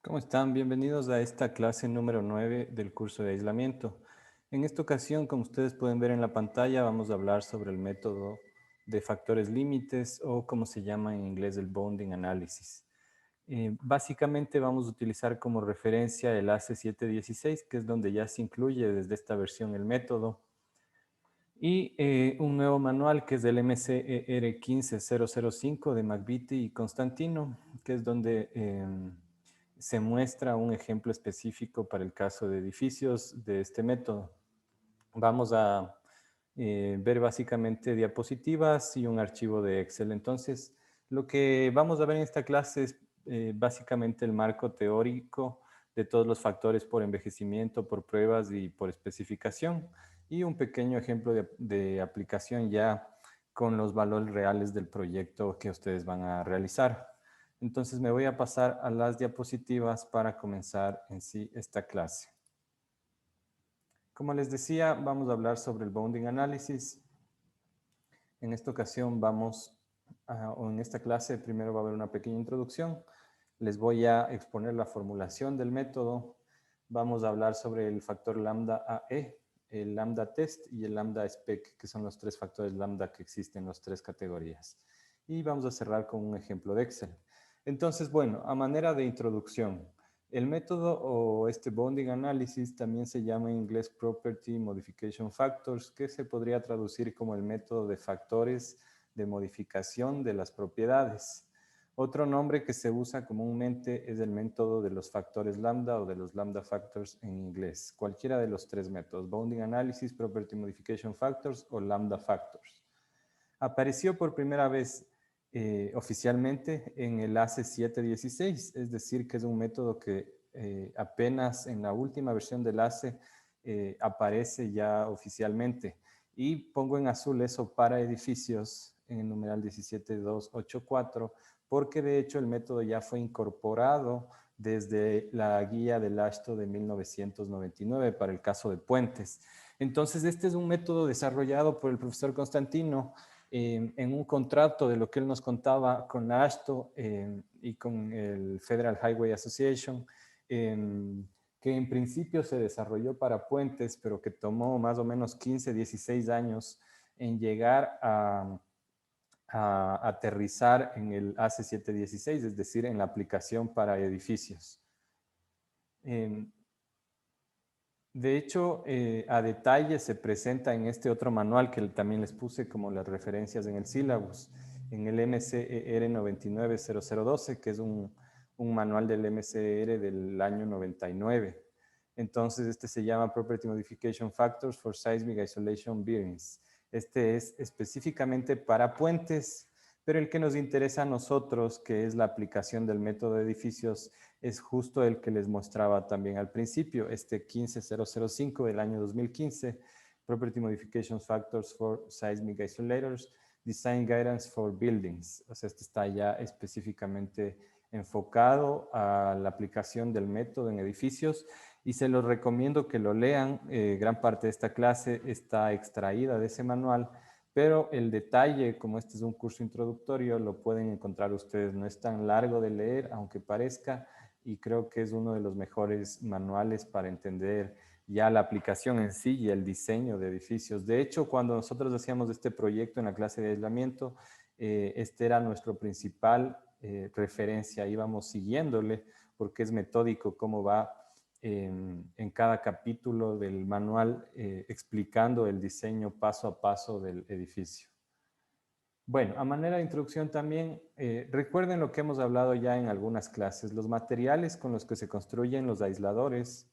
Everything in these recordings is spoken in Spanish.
¿Cómo están? Bienvenidos a esta clase número 9 del curso de aislamiento. En esta ocasión, como ustedes pueden ver en la pantalla, vamos a hablar sobre el método de factores límites o como se llama en inglés el bounding analysis. Básicamente vamos a utilizar como referencia el AC716, que es donde ya se incluye desde esta versión el método, y un nuevo manual que es del MCER 15005 de McVitie y Constantino, que es donde se muestra un ejemplo específico para el caso de edificios de este método. Vamos a ver básicamente diapositivas y un archivo de Excel. Entonces, lo que vamos a ver en esta clase es básicamente el marco teórico de todos los factores por envejecimiento, por pruebas y por especificación, y un pequeño ejemplo de aplicación ya con los valores reales del proyecto que ustedes van a realizar. Entonces me voy a pasar a las diapositivas para comenzar en sí esta clase. Como les decía, vamos a hablar sobre el bounding analysis. En esta ocasión o en esta clase, primero va a haber una pequeña introducción. Les voy a exponer la formulación del método. Vamos a hablar sobre el factor lambda AE, el lambda test y el lambda spec, que son los tres factores lambda que existen en las tres categorías. Y vamos a cerrar con un ejemplo de Excel. Entonces, bueno, a manera de introducción, el método o este bounding analysis también se llama en inglés Property Modification Factors, que se podría traducir como el método de factores de modificación de las propiedades. Otro nombre que se usa comúnmente es el método de los factores lambda o de los lambda factors en inglés. Cualquiera de los tres métodos, bounding analysis, property modification factors o lambda factors. Apareció por primera vez oficialmente en el ACE716, es decir, que es un método que apenas en la última versión del ACE aparece ya oficialmente. Y pongo en azul eso para edificios en el numeral 17284, porque de hecho el método ya fue incorporado desde la guía del AASHTO de 1999 para el caso de puentes. Entonces, este es un método desarrollado por el profesor Constantino en un contrato de lo que él nos contaba con la AASHTO y con el Federal Highway Association, que en principio se desarrolló para puentes, pero que tomó más o menos 15, 16 años en llegar a aterrizar en el AC716, es decir, en la aplicación para edificios. De hecho, a detalle se presenta en este otro manual que también les puse como las referencias en el sílabus, en el MCER 990012, que es un manual del MCER del año 99. Entonces, este se llama Property Modification Factors for Seismic Isolation Bearings. Este es específicamente para puentes, pero el que nos interesa a nosotros, que es la aplicación del método de edificios, es justo el que les mostraba también al principio, este 15005 del año 2015, Property Modification Factors for Seismic Isolators, Design Guidance for Buildings. O sea, este está ya específicamente enfocado a la aplicación del método en edificios y se los recomiendo que lo lean. Gran parte de esta clase está extraída de ese manual, pero el detalle, como este es un curso introductorio, lo pueden encontrar ustedes. No es tan largo de leer, aunque parezca, y creo que es uno de los mejores manuales para entender ya la aplicación en sí y el diseño de edificios. De hecho, cuando nosotros hacíamos este proyecto en la clase de aislamiento, este era nuestro principal referencia, íbamos siguiéndole porque es metódico cómo va en cada capítulo del manual explicando el diseño paso a paso del edificio. Bueno, a manera de introducción también, recuerden lo que hemos hablado ya en algunas clases. Los materiales con los que se construyen los aisladores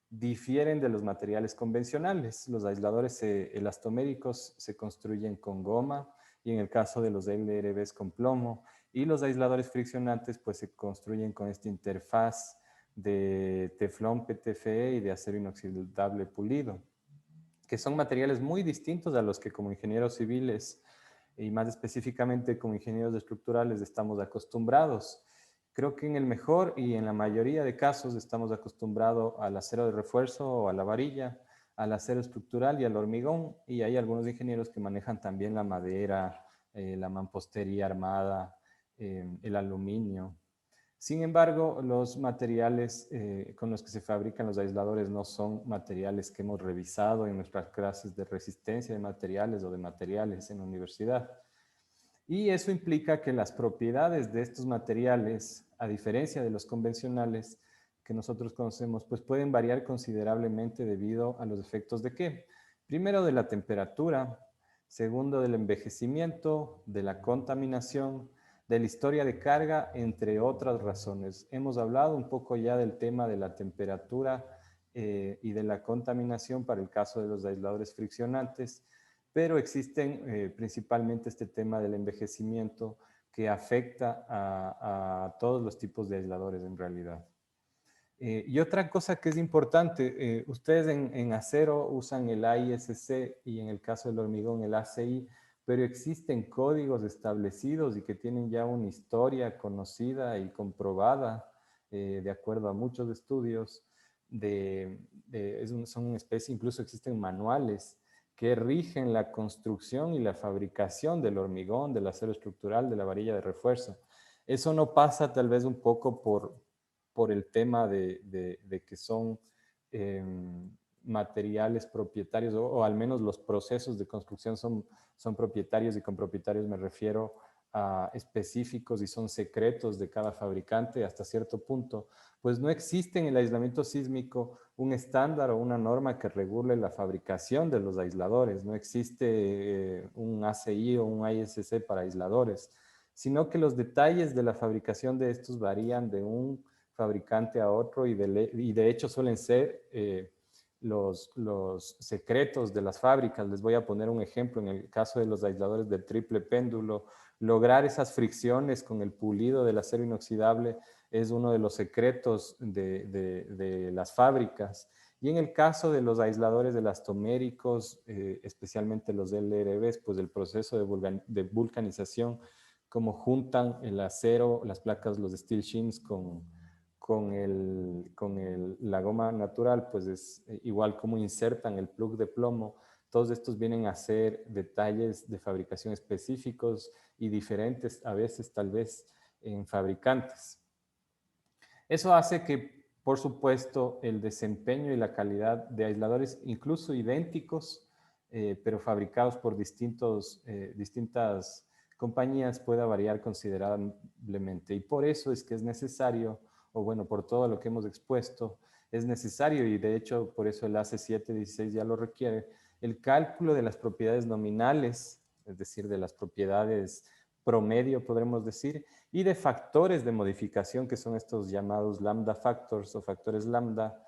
difieren de los materiales convencionales. Los aisladores elastoméricos se construyen con goma y en el caso de los LRBs con plomo. Y los aisladores friccionantes pues se construyen con esta interfaz de teflón PTFE y de acero inoxidable pulido, que son materiales muy distintos a los que como ingenieros civiles y más específicamente como ingenieros estructurales estamos acostumbrados. Creo que en el mejor y en la mayoría de casos estamos acostumbrados al acero de refuerzo o a la varilla, al acero estructural y al hormigón, y hay algunos ingenieros que manejan también la madera, la mampostería armada, el aluminio. Sin embargo, los materiales con los que se fabrican los aisladores no son materiales que hemos revisado en nuestras clases de resistencia de materiales o de materiales en la universidad. Y eso implica que las propiedades de estos materiales, a diferencia de los convencionales que nosotros conocemos, pues pueden variar considerablemente debido a los efectos de qué. Primero, de la temperatura. Segundo, del envejecimiento, de la contaminación, de la historia de carga, entre otras razones. Hemos hablado un poco ya del tema de la temperatura y de la contaminación para el caso de los aisladores friccionantes, pero existen principalmente este tema del envejecimiento que afecta a todos los tipos de aisladores en realidad. Y otra cosa que es importante, ustedes en acero usan el AISC y en el caso del hormigón el ACI, pero existen códigos establecidos y que tienen ya una historia conocida y comprobada, de acuerdo a muchos estudios, son una especie, incluso existen manuales que rigen la construcción y la fabricación del hormigón, del acero estructural, de la varilla de refuerzo. Eso no pasa tal vez un poco por el tema de que son materiales propietarios o al menos los procesos de construcción son propietarios, y con propietarios me refiero a específicos y son secretos de cada fabricante hasta cierto punto, pues no existe en el aislamiento sísmico un estándar o una norma que regule la fabricación de los aisladores, no existe un ACI o un ISC para aisladores, sino que los detalles de la fabricación de estos varían de un fabricante a otro y de hecho suelen ser los secretos de las fábricas. Les voy a poner un ejemplo. En el caso de los aisladores del triple péndulo, lograr esas fricciones con el pulido del acero inoxidable es uno de los secretos de las fábricas. Y en el caso de los aisladores elastoméricos, especialmente los LRBs, pues el proceso de vulcanización, como juntan el acero, las placas, los steel shims la goma natural, pues es igual como insertan el plug de plomo. Todos estos vienen a ser detalles de fabricación específicos y diferentes a veces tal vez en fabricantes. Eso hace que, por supuesto, el desempeño y la calidad de aisladores, incluso idénticos, pero fabricados por distintas compañías, pueda variar considerablemente. Y por eso es que es necesario, o bueno, por todo lo que hemos expuesto, es necesario, y de hecho por eso el AC 716 ya lo requiere, el cálculo de las propiedades nominales, es decir, de las propiedades promedio, podremos decir, y de factores de modificación, que son estos llamados lambda factors o factores lambda,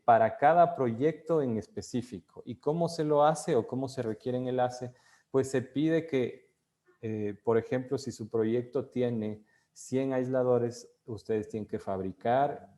para cada proyecto en específico. ¿Y cómo se lo hace o cómo se requiere en el ACE? Pues se pide que, por ejemplo, si su proyecto tiene 100 aisladores, ustedes tienen que fabricar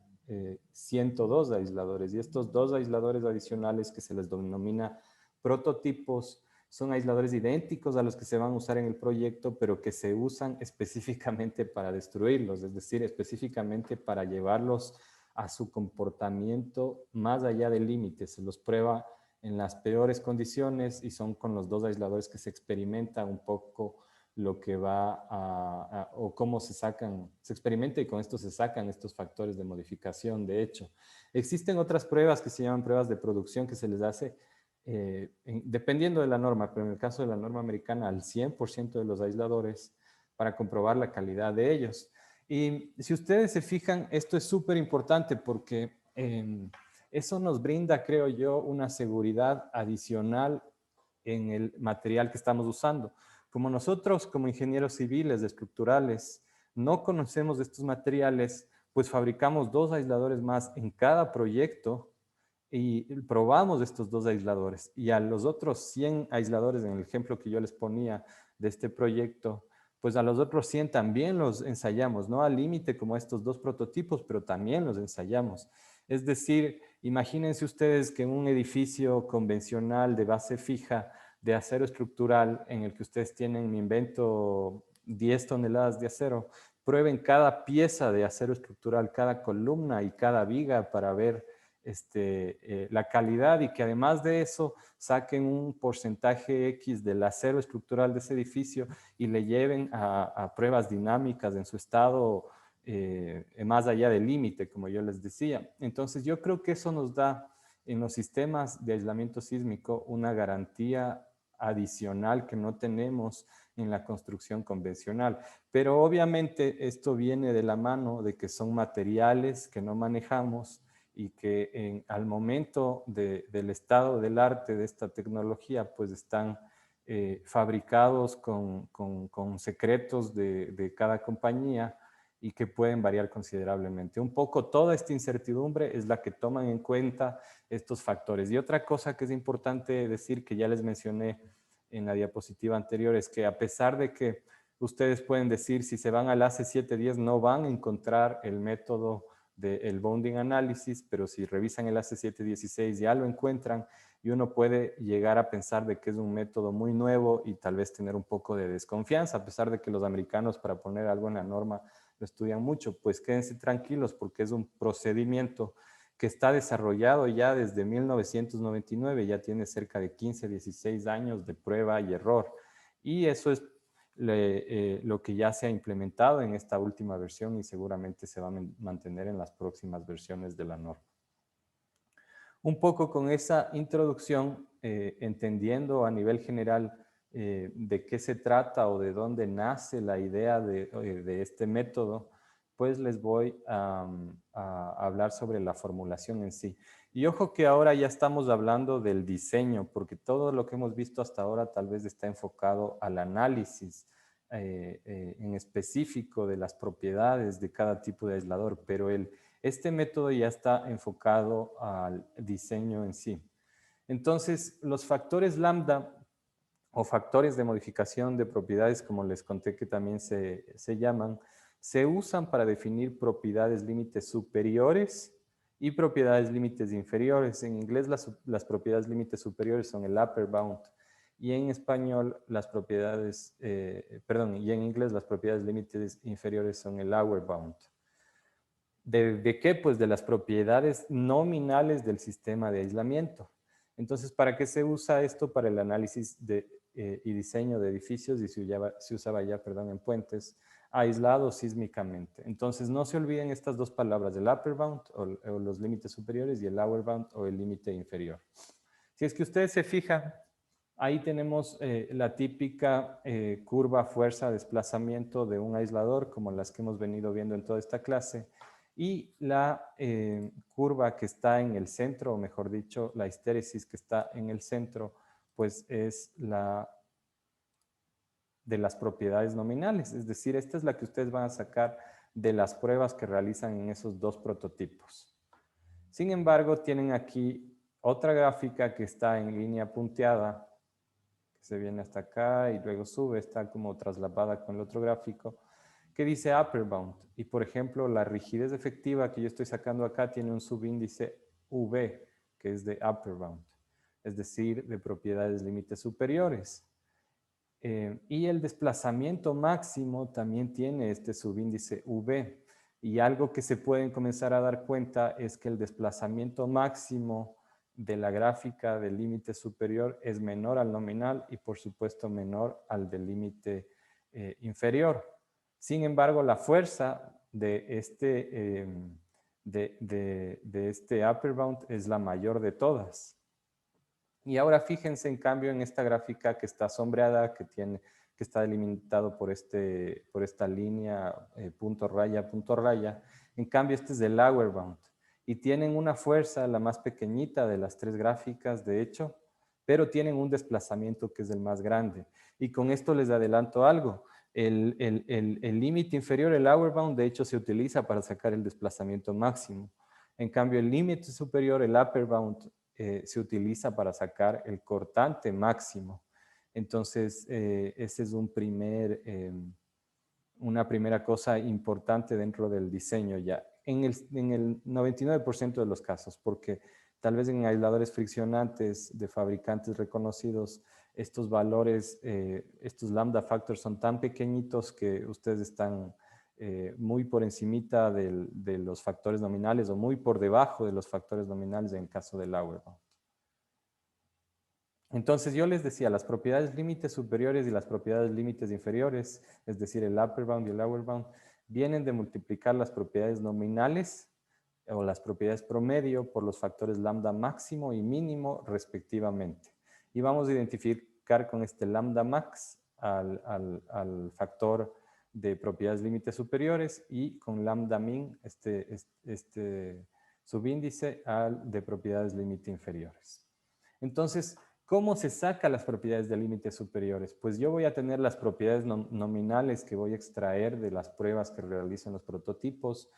102 aisladores, y estos dos aisladores adicionales que se les denomina prototipos son aisladores idénticos a los que se van a usar en el proyecto, pero que se usan específicamente para destruirlos, es decir, específicamente para llevarlos a su comportamiento más allá del límite. Se los prueba en las peores condiciones y son con los dos aisladores que se experimenta un poco lo que o cómo se experimenta, y con esto se sacan estos factores de modificación. De hecho, existen otras pruebas que se llaman pruebas de producción que se les hace dependiendo de la norma, pero en el caso de la norma americana, al 100% de los aisladores para comprobar la calidad de ellos. Y si ustedes se fijan, esto es súper importante porque eso nos brinda, creo yo, una seguridad adicional en el material que estamos usando. Como nosotros, como ingenieros civiles, estructurales, no conocemos estos materiales, pues fabricamos dos aisladores más en cada proyecto y probamos estos dos aisladores. Y a los otros 100 aisladores, en el ejemplo que yo les ponía de este proyecto, pues a los otros 100 también los ensayamos, no al límite como estos dos prototipos, pero también los ensayamos. Es decir, imagínense ustedes que en un edificio convencional de base fija de acero estructural, en el que ustedes tienen, me invento, 10 toneladas de acero, prueben cada pieza de acero estructural, cada columna y cada viga para ver la calidad, y que además de eso saquen un porcentaje X del acero estructural de ese edificio y le lleven a pruebas dinámicas en su estado más allá del límite, como yo les decía. Entonces, yo creo que eso nos da en los sistemas de aislamiento sísmico una garantía adicional que no tenemos en la construcción convencional. Pero obviamente esto viene de la mano de que son materiales que no manejamos y que al momento del estado del arte de esta tecnología, pues están fabricados con secretos de cada compañía y que pueden variar considerablemente. Un poco toda esta incertidumbre es la que toman en cuenta estos factores. Y otra cosa que es importante decir, que ya les mencioné en la diapositiva anterior, es que a pesar de que ustedes pueden decir si se van al AC710 no van a encontrar el método del bounding analysis, pero si revisan el AC716 ya lo encuentran y uno puede llegar a pensar de que es un método muy nuevo y tal vez tener un poco de desconfianza, a pesar de que los americanos para poner algo en la norma lo estudian mucho, pues quédense tranquilos porque es un procedimiento que está desarrollado ya desde 1999, ya tiene cerca de 15, 16 años de prueba y error. Y eso es lo que ya se ha implementado en esta última versión y seguramente se va a mantener en las próximas versiones de la norma. Un poco con esa introducción, entendiendo a nivel general de qué se trata o de dónde nace la idea de este método, pues les voy a hablar sobre la formulación en sí. Y ojo que ahora ya estamos hablando del diseño, porque todo lo que hemos visto hasta ahora tal vez está enfocado al análisis en específico de las propiedades de cada tipo de aislador, pero este método ya está enfocado al diseño en sí. Entonces, los factores lambda o factores de modificación de propiedades, como les conté que también se llaman, se usan para definir propiedades límites superiores y propiedades límites inferiores. En inglés las propiedades límites superiores son el upper bound y en español las propiedades, y en inglés las propiedades límites inferiores son el lower bound. ¿De qué? Pues de las propiedades nominales del sistema de aislamiento. Entonces, ¿para qué se usa esto? Para el análisis y diseño de edificios y se usaba ya, en puentes aislados sísmicamente. Entonces, no se olviden estas dos palabras, el upper bound o los límites superiores y el lower bound o el límite inferior. Si es que ustedes se fijan, ahí tenemos la típica curva fuerza-desplazamiento de un aislador, como las que hemos venido viendo en toda esta clase, y la curva que está en el centro, o mejor dicho, la histéresis que está en el centro, pues es la de las propiedades nominales. Es decir, esta es la que ustedes van a sacar de las pruebas que realizan en esos dos prototipos. Sin embargo, tienen aquí otra gráfica que está en línea punteada, que se viene hasta acá y luego sube, está como traslapada con el otro gráfico, que dice upper bound. Y por ejemplo, la rigidez efectiva que yo estoy sacando acá tiene un subíndice V, que es de upper bound, es decir, de propiedades límites superiores. Y el desplazamiento máximo también tiene este subíndice V. Y algo que se pueden comenzar a dar cuenta es que el desplazamiento máximo de la gráfica del límite superior es menor al nominal y por supuesto menor al del límite inferior. Sin embargo, la fuerza de este upper bound es la mayor de todas. Y ahora fíjense en cambio en esta gráfica que está sombreada, que está delimitado por esta línea punto raya, punto raya. En cambio este es el lower bound. Y tienen una fuerza, la más pequeñita de las tres gráficas, de hecho, pero tienen un desplazamiento que es el más grande. Y con esto les adelanto algo. El límite inferior, el lower bound, de hecho se utiliza para sacar el desplazamiento máximo. En cambio, el límite superior, el upper bound, se utiliza para sacar el cortante máximo. Entonces, ese es una primera cosa importante dentro del diseño ya. En el 99% de los casos, porque tal vez en aisladores friccionantes de fabricantes reconocidos, estos valores, estos lambda factors son tan pequeñitos que ustedes están muy por encimita de los factores nominales o muy por debajo de los factores nominales en caso del lower bound. Entonces yo les decía, las propiedades límites superiores y las propiedades límites inferiores, es decir, el upper bound y el lower bound, vienen de multiplicar las propiedades nominales o las propiedades promedio por los factores lambda máximo y mínimo respectivamente. Y vamos a identificar con este lambda max al factor de propiedades límites superiores y con lambda min, este subíndice, al de propiedades límite inferiores. Entonces, ¿cómo se saca las propiedades de límites superiores? Pues yo voy a tener las propiedades nominales que voy a extraer de las pruebas que realizo en los prototipos.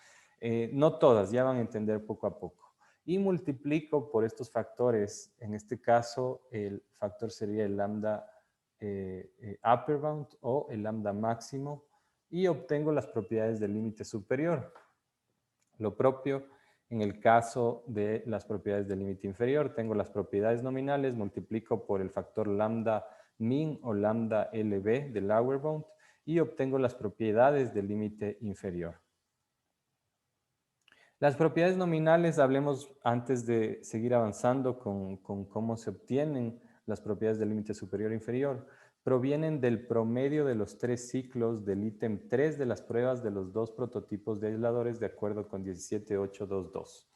No todas, ya van a entender poco a poco. Y multiplico por estos factores. En este caso, el factor sería el lambda upper bound o el lambda máximo y obtengo las propiedades del límite superior. Lo propio en el caso de las propiedades del límite inferior. Tengo las propiedades nominales, multiplico por el factor lambda min o lambda LB del lower bound y obtengo las propiedades del límite inferior. Las propiedades nominales, hablemos antes de seguir avanzando con cómo se obtienen las propiedades del límite superior e inferior, provienen del promedio de los 3 ciclos del ítem 3 de las pruebas de los 2 prototipos de aisladores de acuerdo con 17822.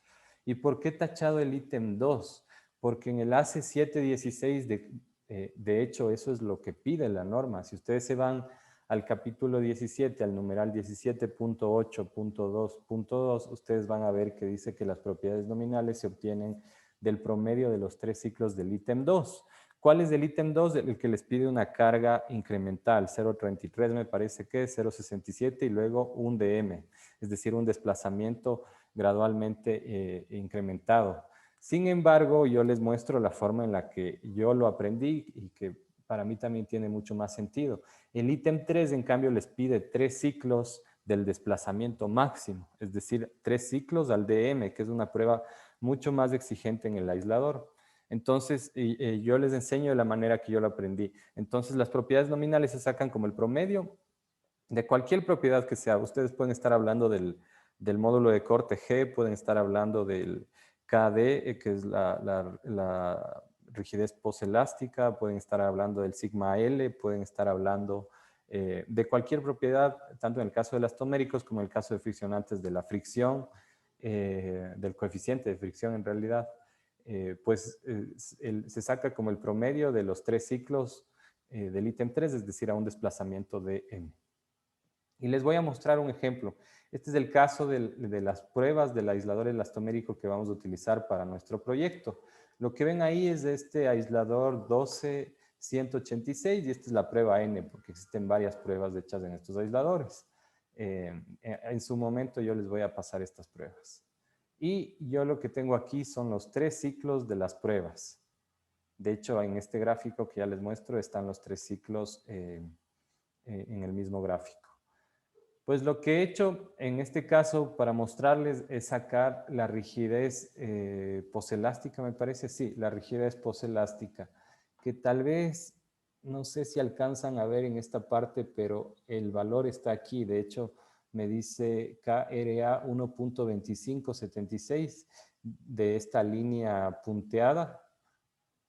¿Y por qué tachado el ítem 2? Porque en el ACE 716, de hecho, eso es lo que pide la norma. Si ustedes se van al capítulo 17, al numeral 17.8.2.2, ustedes van a ver que dice que las propiedades nominales se obtienen del promedio de los 3 ciclos del ítem 2. ¿Cuál es el ítem 2? El que les pide una carga incremental, 0.33 me parece que es, 0.67 y luego un dm, es decir, un desplazamiento gradualmente incrementado. Sin embargo, yo les muestro la forma en la que yo lo aprendí y que para mí también tiene mucho más sentido. El ítem 3, en cambio, les pide 3 ciclos del desplazamiento máximo, es decir, 3 ciclos al dm, que es una prueba mucho más exigente en el aislador. Entonces, yo les enseño de la manera que yo lo aprendí. Entonces, las propiedades nominales se sacan como el promedio de cualquier propiedad que sea. Ustedes pueden estar hablando del módulo de corte G, pueden estar hablando del KD, que es la rigidez poselástica, pueden estar hablando del sigma L, pueden estar hablando de cualquier propiedad, tanto en el caso de elastoméricos como en el caso de friccionantes, de la fricción, del coeficiente de fricción en realidad. Se saca como el promedio de los 3 ciclos del ítem 3, es decir, a un desplazamiento de m. Y les voy a mostrar un ejemplo. Este es el caso de las pruebas del aislador elastomérico que vamos a utilizar para nuestro proyecto. Lo que ven ahí es este aislador 12186 y esta es la prueba N, porque existen varias pruebas hechas en estos aisladores. En su momento yo les voy a pasar estas pruebas. Y yo lo que tengo aquí son los 3 ciclos de las pruebas. De hecho, en este gráfico que ya les muestro están los 3 ciclos en el mismo gráfico. Pues lo que he hecho en este caso para mostrarles es sacar la rigidez poselástica, me parece, sí, la rigidez poselástica, que tal vez, no sé si alcanzan a ver en esta parte, pero el valor está aquí. De hecho, me dice KRA 1.2576 de esta línea punteada.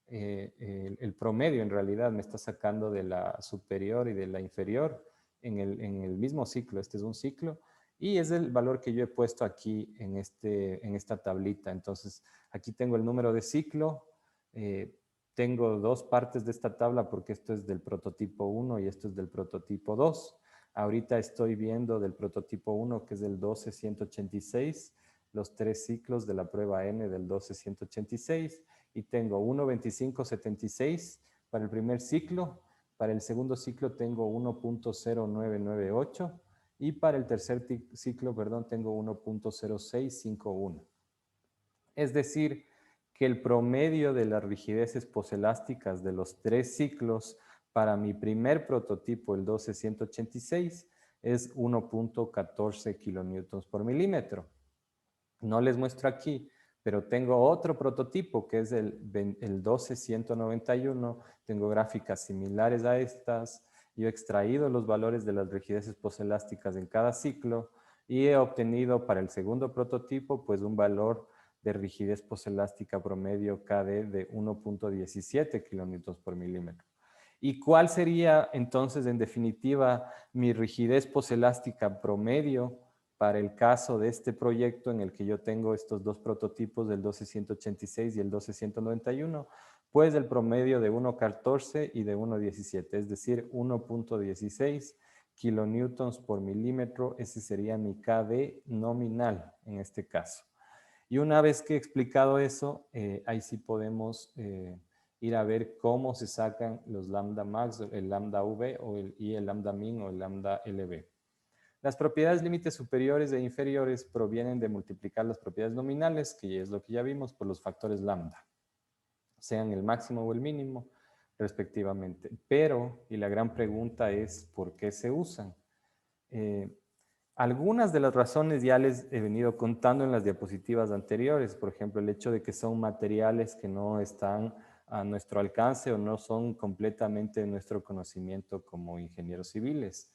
El promedio en realidad me está sacando de la superior y de la inferior en el mismo ciclo. Este es un ciclo y es el valor que yo he puesto aquí en esta tablita. Entonces, aquí tengo el número de ciclo. Tengo 2 partes de esta tabla porque esto es del prototipo 1 y esto es del prototipo 2. Ahorita estoy viendo del prototipo 1, que es del 12186, los 3 ciclos de la prueba N del 12186 y tengo 1.2576 para el primer ciclo. Para el segundo ciclo tengo 1.0998 y para el tercer ciclo, perdón, tengo 1.0651. Es decir, que el promedio de las rigideces poselásticas de los 3 ciclos para mi primer prototipo, el 12186, es 1.14 kilonewtons por milímetro. No les muestro aquí, pero tengo otro prototipo que es el 12191. Tengo gráficas similares a estas. Yo he extraído los valores de las rigideces poselásticas en cada ciclo y he obtenido para el segundo prototipo pues un valor de rigidez poselástica promedio KD de 1.17 kilonewtons por milímetro. ¿Y cuál sería entonces, en definitiva, mi rigidez poselástica promedio para el caso de este proyecto en el que yo tengo estos dos prototipos del 12186 y el 12191? Pues el promedio de 1,14 y de 1,17, es decir, 1,16 kilonewtons por milímetro. Ese sería mi KD nominal en este caso. Y una vez que he explicado eso, ahí sí podemos ir a ver cómo se sacan los lambda max, el lambda v y el lambda min o el lambda lv. Las propiedades límites superiores e inferiores provienen de multiplicar las propiedades nominales, que es lo que ya vimos, por los factores lambda, sean el máximo o el mínimo, respectivamente. Pero, y la gran pregunta es, ¿por qué se usan? Eh, Algunas de las razones ya les he venido contando en las diapositivas anteriores, por ejemplo, el hecho de que son materiales que no están a nuestro alcance o no son completamente de nuestro conocimiento como ingenieros civiles.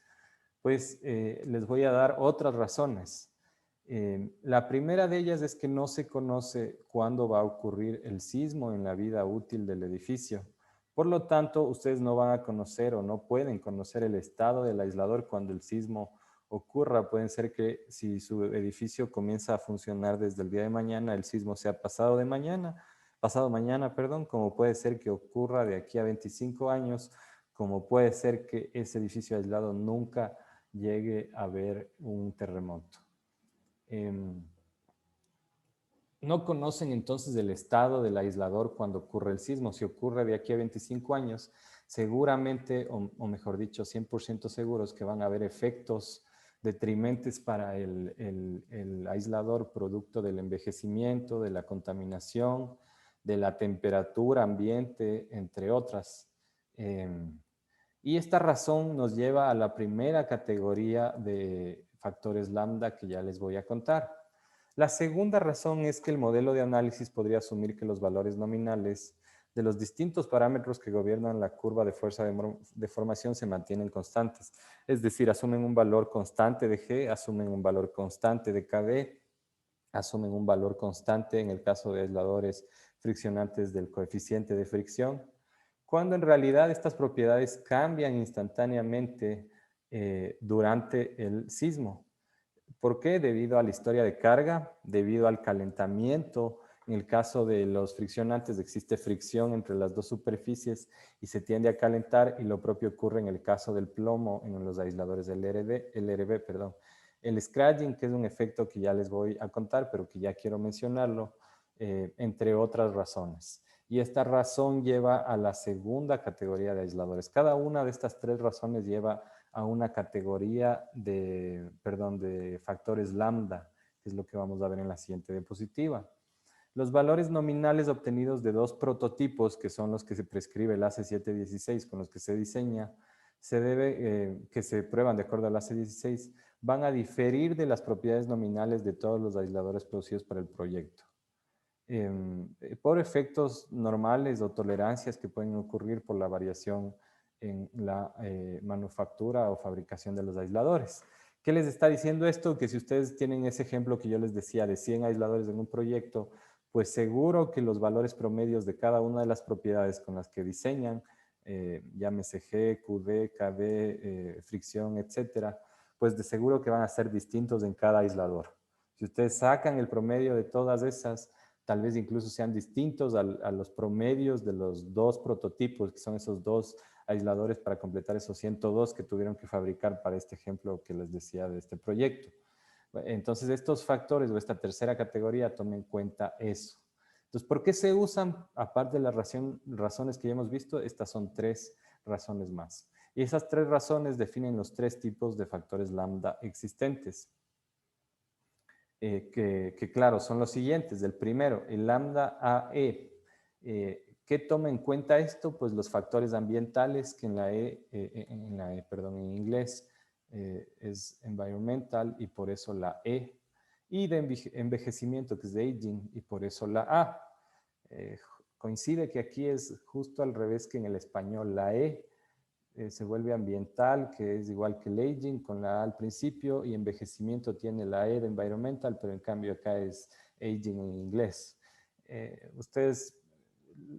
Pues les voy a dar otras razones. La primera de ellas es que no se conoce cuándo va a ocurrir el sismo en la vida útil del edificio. Por lo tanto, ustedes no van a conocer o no pueden conocer el estado del aislador cuando el sismo ocurra. Pueden ser que si su edificio comienza a funcionar desde el día de mañana, el sismo sea pasado mañana, perdón, como puede ser que ocurra de aquí a 25 años, como puede ser que ese edificio aislado nunca llegue a haber un terremoto. No conocen entonces el estado del aislador cuando ocurre el sismo. Si ocurre de aquí a 25 años, seguramente, o mejor dicho, 100% seguros que van a haber efectos detrimentes para el aislador producto del envejecimiento, de la contaminación, de la temperatura ambiente, entre otras. Y esta razón nos lleva a la primera categoría de factores lambda que ya les voy a contar. La segunda razón es que el modelo de análisis podría asumir que los valores nominales de los distintos parámetros que gobiernan la curva de fuerza de deformación se mantienen constantes. Es decir, asumen un valor constante de G, asumen un valor constante de KB, asumen un valor constante en el caso de aisladores friccionantes del coeficiente de fricción, cuando en realidad estas propiedades cambian instantáneamente durante el sismo. ¿Por qué? Debido a la historia de carga, debido al calentamiento. En el caso de los friccionantes existe fricción entre las dos superficies y se tiende a calentar, y lo propio ocurre en el caso del plomo en los aisladores del LRB, perdón. El scratching, que es un efecto que ya les voy a contar, pero que ya quiero mencionarlo, entre otras razones. Y esta razón lleva a la segunda categoría de aisladores. Cada una de estas tres razones lleva a una categoría de factores lambda, que es lo que vamos a ver en la siguiente diapositiva. Los valores nominales obtenidos de dos prototipos, que son los que se prescribe el AC716, con los que se diseña, que se prueban de acuerdo al AC16, van a diferir de las propiedades nominales de todos los aisladores producidos para el proyecto. Por efectos normales o tolerancias que pueden ocurrir por la variación en la manufactura o fabricación de los aisladores. ¿Qué les está diciendo esto? Que si ustedes tienen ese ejemplo que yo les decía de 100 aisladores en un proyecto, pues seguro que los valores promedios de cada una de las propiedades con las que diseñan, llámese G, QD, KD, fricción, etcétera, pues de seguro que van a ser distintos en cada aislador. Si ustedes sacan el promedio de todas esas, tal vez incluso sean distintos a los promedios de los dos prototipos, que son esos dos aisladores para completar esos 102 que tuvieron que fabricar para este ejemplo que les decía de este proyecto. Entonces, estos factores o esta tercera categoría tomen en cuenta eso. Entonces, ¿por qué se usan? Aparte de las razones que ya hemos visto, estas son tres razones más. Y esas tres razones definen los tres tipos de factores lambda existentes. Que claro, son los siguientes. El primero, el lambda AE. ¿Qué toma en cuenta esto? Pues los factores ambientales, que en inglés es environmental y por eso la E. Y de envejecimiento, que es de aging, y por eso la A. Coincide que aquí es justo al revés que en el español. La E se vuelve ambiental, que es igual que el aging, con la A al principio, y envejecimiento tiene la E de environmental, pero en cambio acá es aging en inglés. Ustedes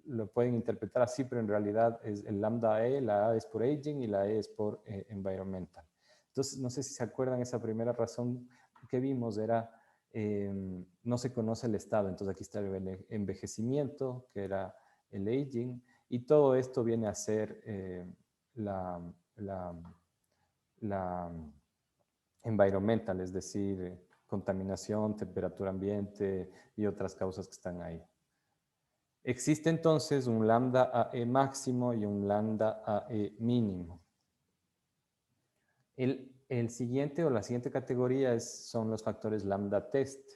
lo pueden interpretar así, pero en realidad es el lambda E, la A es por aging y la E es por environmental. Entonces, no sé si se acuerdan, esa primera razón que vimos era, no se conoce el estado. Entonces aquí está el envejecimiento, que era el aging, y todo esto viene a ser la, la, la environmental, es decir, contaminación, temperatura ambiente y otras causas que están ahí. Existe entonces un lambda AE máximo y un lambda AE mínimo. El siguiente o la siguiente categoría son los factores lambda test,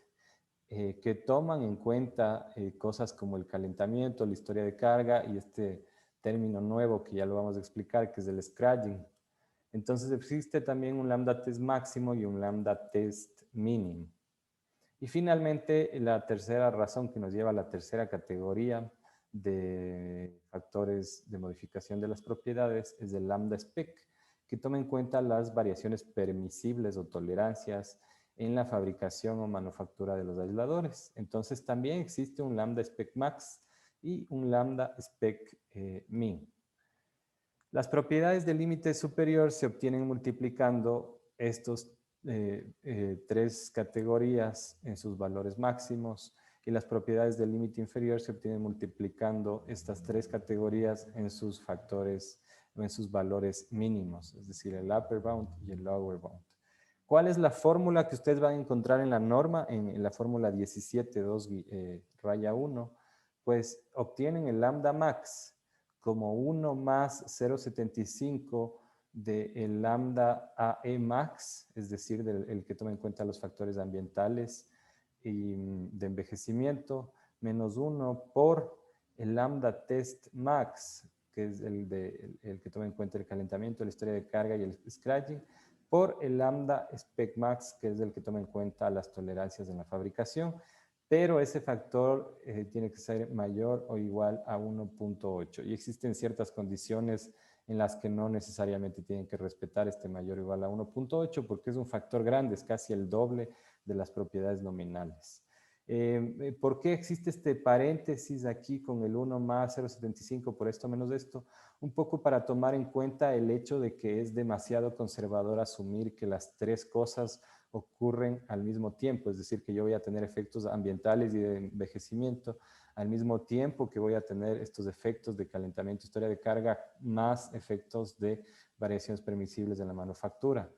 que toman en cuenta cosas como el calentamiento, la historia de carga y este término nuevo que ya lo vamos a explicar, que es el scratching. Entonces existe también un lambda test máximo y un lambda test mínimo. Y finalmente, la tercera razón que nos lleva a la tercera categoría de factores de modificación de las propiedades es el lambda spec, que toma en cuenta las variaciones permisibles o tolerancias en la fabricación o manufactura de los aisladores. Entonces también existe un lambda spec max y un lambda spec min. Las propiedades del límite superior se obtienen multiplicando estos tres categorías en sus valores máximos, y las propiedades del límite inferior se obtienen multiplicando estas tres categorías en sus factores o en sus valores mínimos, es decir, el upper bound y el lower bound. ¿Cuál es la fórmula que ustedes van a encontrar en la norma, en la fórmula 17.2 raya 1? Pues obtienen el lambda max como 1 más 0.75 del lambda AE max, es decir, el que toma en cuenta los factores ambientales y de envejecimiento, menos 1 por el lambda test max, que es el que toma en cuenta el calentamiento, la historia de carga y el scratching, por el lambda spec max, que es el que toma en cuenta las tolerancias en la fabricación, pero ese factor tiene que ser mayor o igual a 1.8. Y existen ciertas condiciones en las que no necesariamente tienen que respetar este mayor o igual a 1.8 porque es un factor grande, es casi el doble de las propiedades nominales. ¿Por qué existe este paréntesis aquí con el 1 más 0.75 por esto menos esto? Un poco para tomar en cuenta el hecho de que es demasiado conservador asumir que las tres cosas ocurren al mismo tiempo, es decir, que yo voy a tener efectos ambientales y de envejecimiento al mismo tiempo que voy a tener estos efectos de calentamiento, historia de carga, más efectos de variaciones permisibles en la manufactura.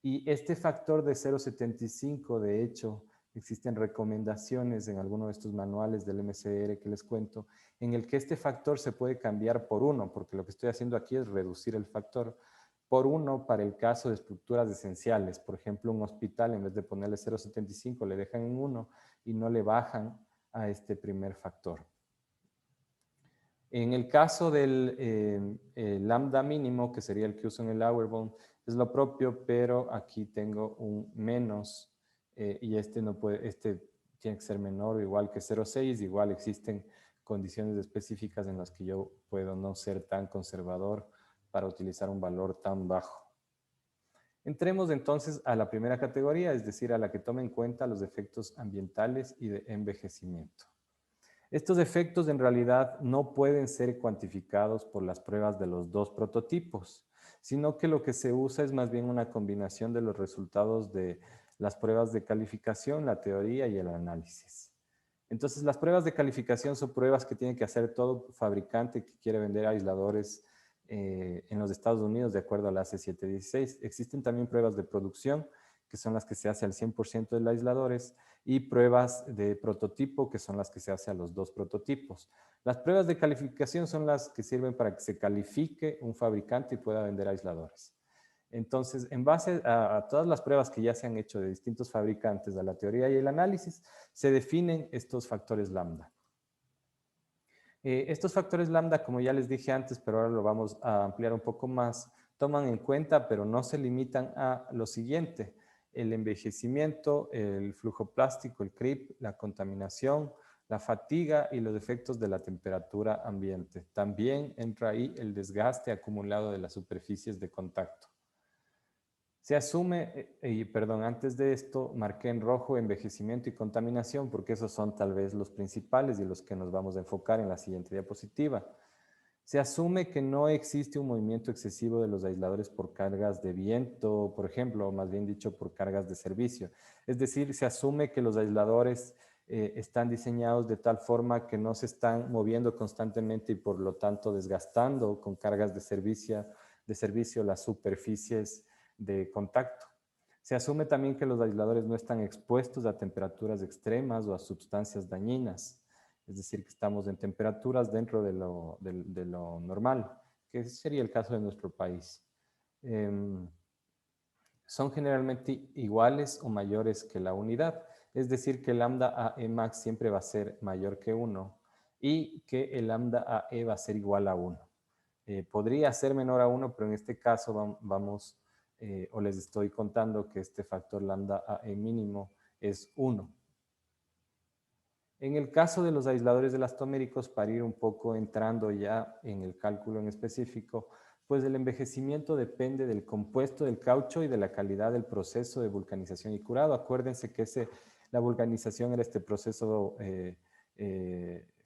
Y este factor de 0.75, de hecho, existen recomendaciones en alguno de estos manuales del MCR que les cuento, en el que este factor se puede cambiar por 1, porque lo que estoy haciendo aquí es reducir el factor por 1 para el caso de estructuras esenciales. Por ejemplo, un hospital, en vez de ponerle 0.75, le dejan en 1 y no le bajan a este primer factor. En el caso del lambda mínimo, que sería el que uso en el lower bound, es lo propio, pero aquí tengo un menos y este tiene que ser menor o igual que 0.6. Igual existen condiciones específicas en las que yo puedo no ser tan conservador para utilizar un valor tan bajo. Entremos entonces a la primera categoría, es decir, a la que toma en cuenta los efectos ambientales y de envejecimiento. Estos efectos en realidad no pueden ser cuantificados por las pruebas de los dos prototipos, sino que lo que se usa es más bien una combinación de los resultados de las pruebas de calificación, la teoría y el análisis. Entonces, las pruebas de calificación son pruebas que tiene que hacer todo fabricante que quiere vender aisladores en los Estados Unidos de acuerdo a la AC716. Existen también pruebas de producción, que son las que se hace al 100% de los aisladores, y pruebas de prototipo, que son las que se hace a los dos prototipos. Las pruebas de calificación son las que sirven para que se califique un fabricante y pueda vender aisladores. Entonces, en base a todas las pruebas que ya se han hecho de distintos fabricantes, a la teoría y el análisis, se definen estos factores lambda. Estos factores lambda, como ya les dije antes, pero ahora lo vamos a ampliar un poco más, toman en cuenta, pero no se limitan a lo siguiente: el envejecimiento, el flujo plástico, el creep, la contaminación, la fatiga y los efectos de la temperatura ambiente. También entra ahí el desgaste acumulado de las superficies de contacto. Se asume, y perdón, antes de esto marqué en rojo envejecimiento y contaminación porque esos son tal vez los principales y los que nos vamos a enfocar en la siguiente diapositiva. Se asume que no existe un movimiento excesivo de los aisladores por cargas de viento, por ejemplo, o más bien dicho, por cargas de servicio. Es decir, se asume que los aisladores están diseñados de tal forma que no se están moviendo constantemente y por lo tanto desgastando con cargas de servicio las superficies de contacto. Se asume también que los aisladores no están expuestos a temperaturas extremas o a sustancias dañinas. Es decir, que estamos en temperaturas dentro de lo normal, que sería el caso de nuestro país. Son generalmente iguales o mayores que la unidad, es decir, que el lambda AE max siempre va a ser mayor que 1 y que el lambda AE va a ser igual a 1. Podría ser menor a 1, pero en este caso vamos, o les estoy contando que este factor lambda AE mínimo es 1. En el caso de los aisladores elastoméricos, para ir un poco entrando ya en el cálculo en específico, pues el envejecimiento depende del compuesto del caucho y de la calidad del proceso de vulcanización y curado. Acuérdense que la vulcanización era este proceso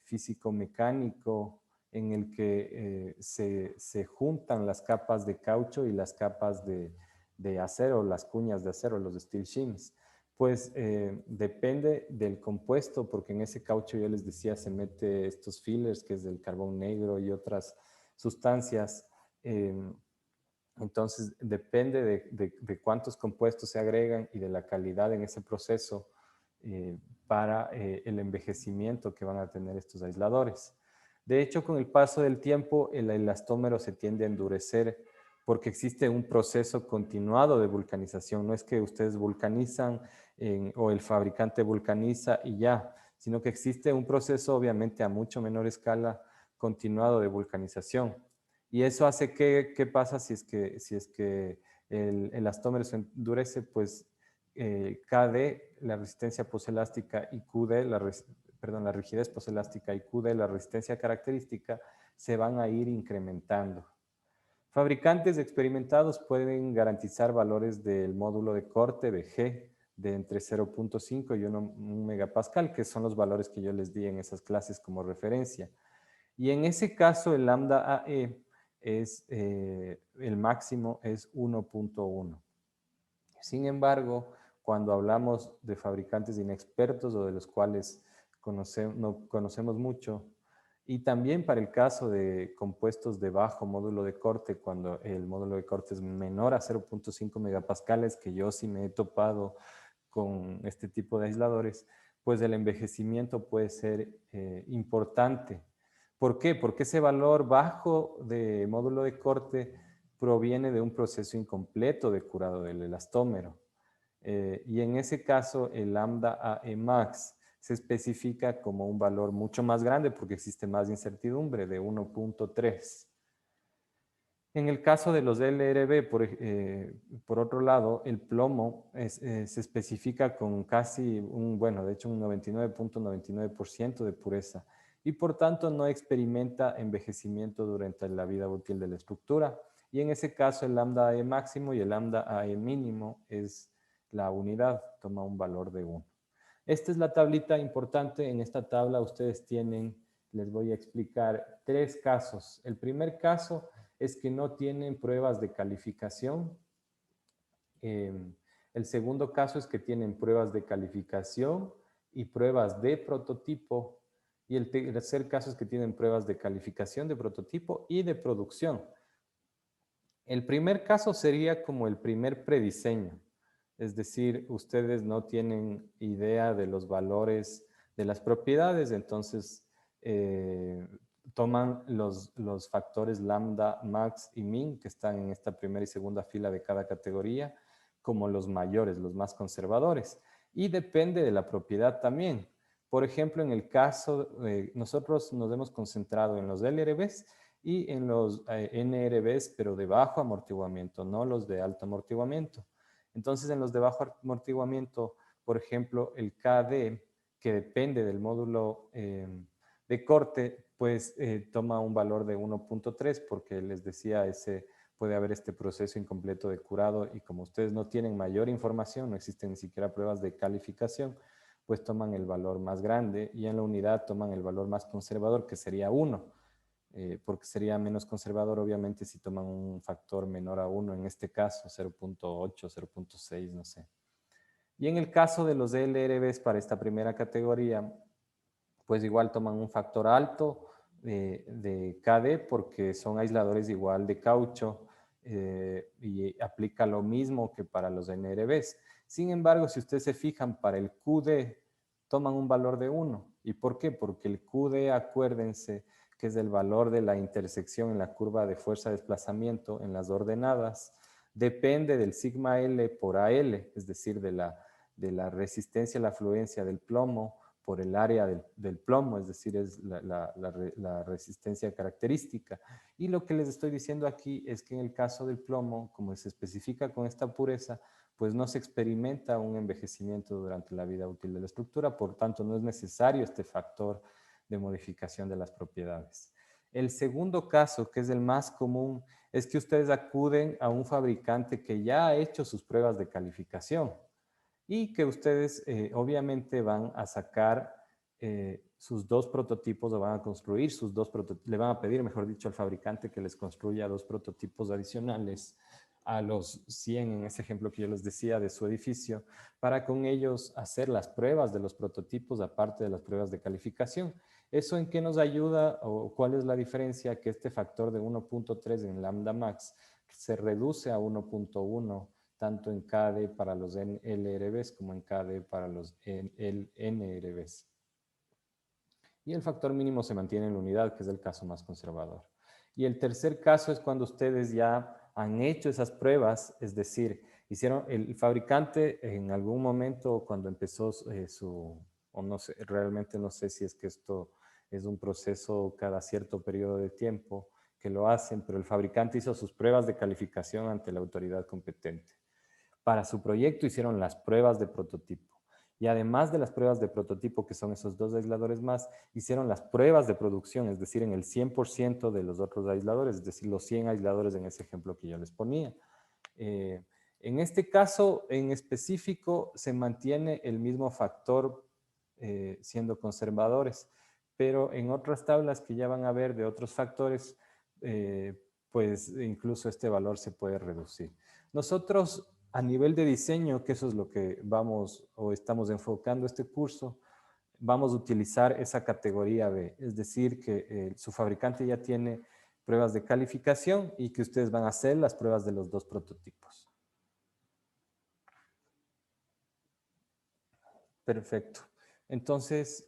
físico-mecánico en el que se juntan las capas de caucho y las capas de acero, las cuñas de acero, los steel shims. Pues depende del compuesto, porque en ese caucho yo les decía se mete estos fillers, que es el carbón negro y otras sustancias. Eh, entonces depende de cuántos compuestos se agregan y de la calidad en ese proceso para el envejecimiento que van a tener estos aisladores. De hecho, con el paso del tiempo, el elastómero se tiende a endurecer porque existe un proceso continuado de vulcanización. No es que ustedes vulcanizan o el fabricante vulcaniza y ya, sino que existe un proceso obviamente a mucho menor escala continuado de vulcanización. Y eso hace que, ¿qué pasa si es que el elastómero se endurece? Pues KD, la resistencia poselástica, y QD, la rigidez poselástica, y QD, la resistencia característica, se van a ir incrementando. Fabricantes experimentados pueden garantizar valores del módulo de corte de G de entre 0.5 y 1 megapascal, que son los valores que yo les di en esas clases como referencia. Y en ese caso el lambda AE es, el máximo es 1.1. Sin embargo, cuando hablamos de fabricantes inexpertos o de los cuales no conocemos mucho, y también para el caso de compuestos de bajo módulo de corte, cuando el módulo de corte es menor a 0.5 megapascales, que yo sí me he topado con este tipo de aisladores, pues el envejecimiento puede ser importante. ¿Por qué? Porque ese valor bajo de módulo de corte proviene de un proceso incompleto de curado del elastómero. Y en ese caso, el lambda AE max se especifica como un valor mucho más grande porque existe más incertidumbre, de 1.3. En el caso de los LRB, por otro lado, el plomo se especifica con casi bueno, de hecho un 99.99% de pureza y por tanto no experimenta envejecimiento durante la vida útil de la estructura. Y en ese caso el lambda AE máximo y el lambda AE mínimo es la unidad, toma un valor de 1. Esta es la tablita importante. En esta tabla ustedes tienen, les voy a explicar 3 casos. El primer caso es que no tienen pruebas de calificación. El segundo caso es que tienen pruebas de calificación y pruebas de prototipo. Y el tercer caso es que tienen pruebas de calificación, de prototipo y de producción. El primer caso sería como el primer prediseño. Es decir, ustedes no tienen idea de los valores de las propiedades, entonces toman los factores lambda, max y min, que están en esta primera y segunda fila de cada categoría, como los mayores, los más conservadores. Y depende de la propiedad también. Por ejemplo, en el caso, nosotros nos hemos concentrado en los LRBs y en los NRBs, pero de bajo amortiguamiento, no los de alto amortiguamiento. Entonces, en los de bajo amortiguamiento, por ejemplo, el KD, que depende del módulo de corte, pues toma un valor de 1.3 porque les decía ese puede haber este proceso incompleto de curado y como ustedes no tienen mayor información, no existen ni siquiera pruebas de calificación, pues toman el valor más grande y en la unidad toman el valor más conservador, que sería 1, porque sería menos conservador obviamente si toman un factor menor a 1, en este caso 0.8, 0.6, no sé. Y en el caso de los LRBs para esta primera categoría, pues igual toman un factor alto de KD porque son aisladores igual de caucho y aplica lo mismo que para los NRBs. Sin embargo, si ustedes se fijan, para el QD toman un valor de 1. ¿Y por qué? Porque el QD, acuérdense, que es el valor de la intersección en la curva de fuerza de desplazamiento en las ordenadas, depende del sigma L por AL, es decir, de la resistencia a la fluencia del plomo por el área del plomo, es decir, es la resistencia característica. Y lo que les estoy diciendo aquí es que en el caso del plomo, como se especifica con esta pureza, pues no se experimenta un envejecimiento durante la vida útil de la estructura, por tanto no es necesario este factor de modificación de las propiedades. El segundo caso, que es el más común, es que ustedes acuden a un fabricante que ya ha hecho sus pruebas de calificación y que ustedes obviamente van a sacar sus dos prototipos o van a construir sus dos prototipos, le van a pedir, mejor dicho, al fabricante que les construya dos prototipos adicionales a los 100 en ese ejemplo que yo les decía de su edificio, para con ellos hacer las pruebas de los prototipos aparte de las pruebas de calificación. ¿Eso en qué nos ayuda o cuál es la diferencia? Que este factor de 1.3 en lambda max se reduce a 1.1 tanto en KD para los LRBs como en KD para los NRBs. Y el factor mínimo se mantiene en la unidad, que es el caso más conservador. Y el tercer caso es cuando ustedes ya han hecho esas pruebas, es decir, el fabricante en algún momento cuando empezó o no sé, realmente no sé si es que esto es un proceso cada cierto periodo de tiempo que lo hacen, pero el fabricante hizo sus pruebas de calificación ante la autoridad competente. Para su proyecto hicieron las pruebas de prototipo. Y además de las pruebas de prototipo, que son esos dos aisladores más, hicieron las pruebas de producción, es decir, en el 100% de los otros aisladores, es decir, los 100 aisladores en ese ejemplo que yo les ponía. En este caso, en específico, se mantiene el mismo factor siendo conservadores, pero en otras tablas que ya van a ver de otros factores, pues incluso este valor se puede reducir. Nosotros a nivel de diseño, que eso es lo que vamos o estamos enfocando este curso, vamos a utilizar esa categoría B, es decir, que su fabricante ya tiene pruebas de calificación y que ustedes van a hacer las pruebas de los dos prototipos. Perfecto. Entonces,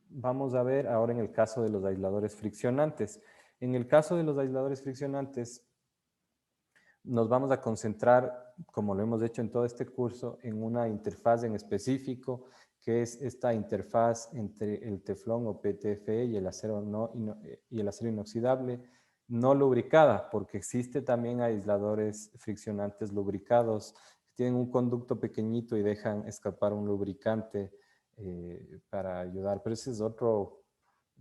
vamos a ver ahora en el caso de los aisladores friccionantes. En el caso de los aisladores friccionantes, nos vamos a concentrar, como lo hemos hecho en todo este curso, en una interfaz en específico, que es esta interfaz entre el teflón o PTFE y el acero, y el acero inoxidable no lubricada, porque existe también aisladores friccionantes lubricados que tienen un conducto pequeñito y dejan escapar un lubricante para ayudar, pero ese es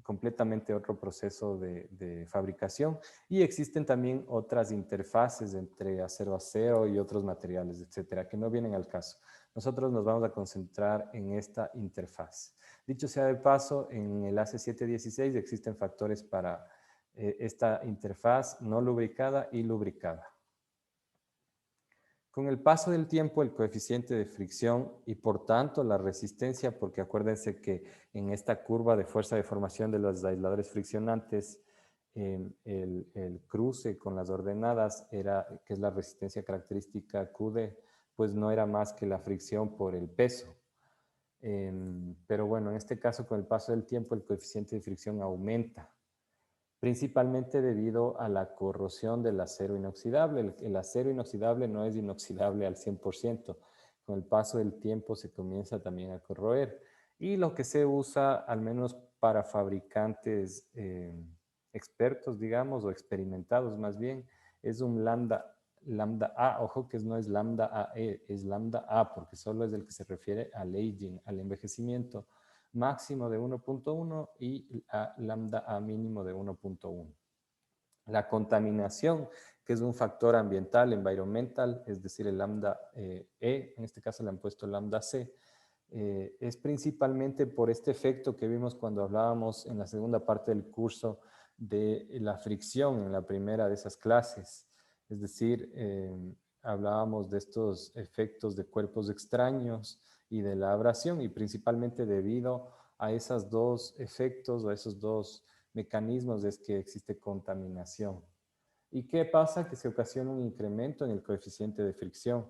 completamente otro proceso de fabricación. Y existen también otras interfaces entre acero a acero y otros materiales, etcétera, que no vienen al caso. Nosotros nos vamos a concentrar en esta interfaz. Dicho sea de paso, en el AC716 existen factores para esta interfaz no lubricada y lubricada. Con el paso del tiempo, el coeficiente de fricción y por tanto la resistencia, porque acuérdense que en esta curva de fuerza de formación de los aisladores friccionantes, el cruce con las ordenadas, que es la resistencia característica QD, pues no era más que la fricción por el peso. Pero bueno, en este caso, con el paso del tiempo, el coeficiente de fricción aumenta, principalmente debido a la corrosión del acero inoxidable. El acero inoxidable no es inoxidable al 100%. Con el paso del tiempo se comienza también a corroer. Y lo que se usa, al menos para fabricantes expertos, digamos, o experimentados más bien, es un lambda A. Ojo que no es lambda AE, es lambda A, porque solo es el que se refiere al aging, al envejecimiento máximo de 1.1 y a lambda A mínimo de 1.1. La contaminación, que es un factor ambiental, environmental, es decir, el lambda E, en este caso le han puesto lambda C, es principalmente por este efecto que vimos cuando hablábamos en la segunda parte del curso de la fricción en la primera de esas clases. Es decir, hablábamos de estos efectos de cuerpos extraños y de la abrasión, y principalmente debido a esos dos efectos o a esos dos mecanismos es que existe contaminación. ¿Y qué pasa? Que se ocasiona un incremento en el coeficiente de fricción.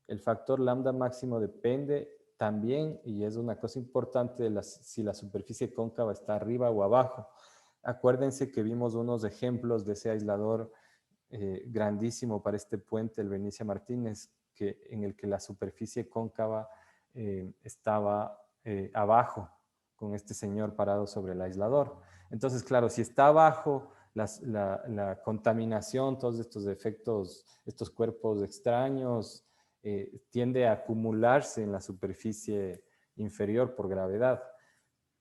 El factor lambda máximo depende también, y es una cosa importante, de si la superficie cóncava está arriba o abajo. Acuérdense que vimos unos ejemplos de ese aislador grandísimo para este puente, el Benicia Martínez, en el que la superficie cóncava estaba abajo, con este señor parado sobre el aislador. Entonces, claro, si está abajo, la contaminación, todos estos efectos, estos cuerpos extraños, tiende a acumularse en la superficie inferior por gravedad.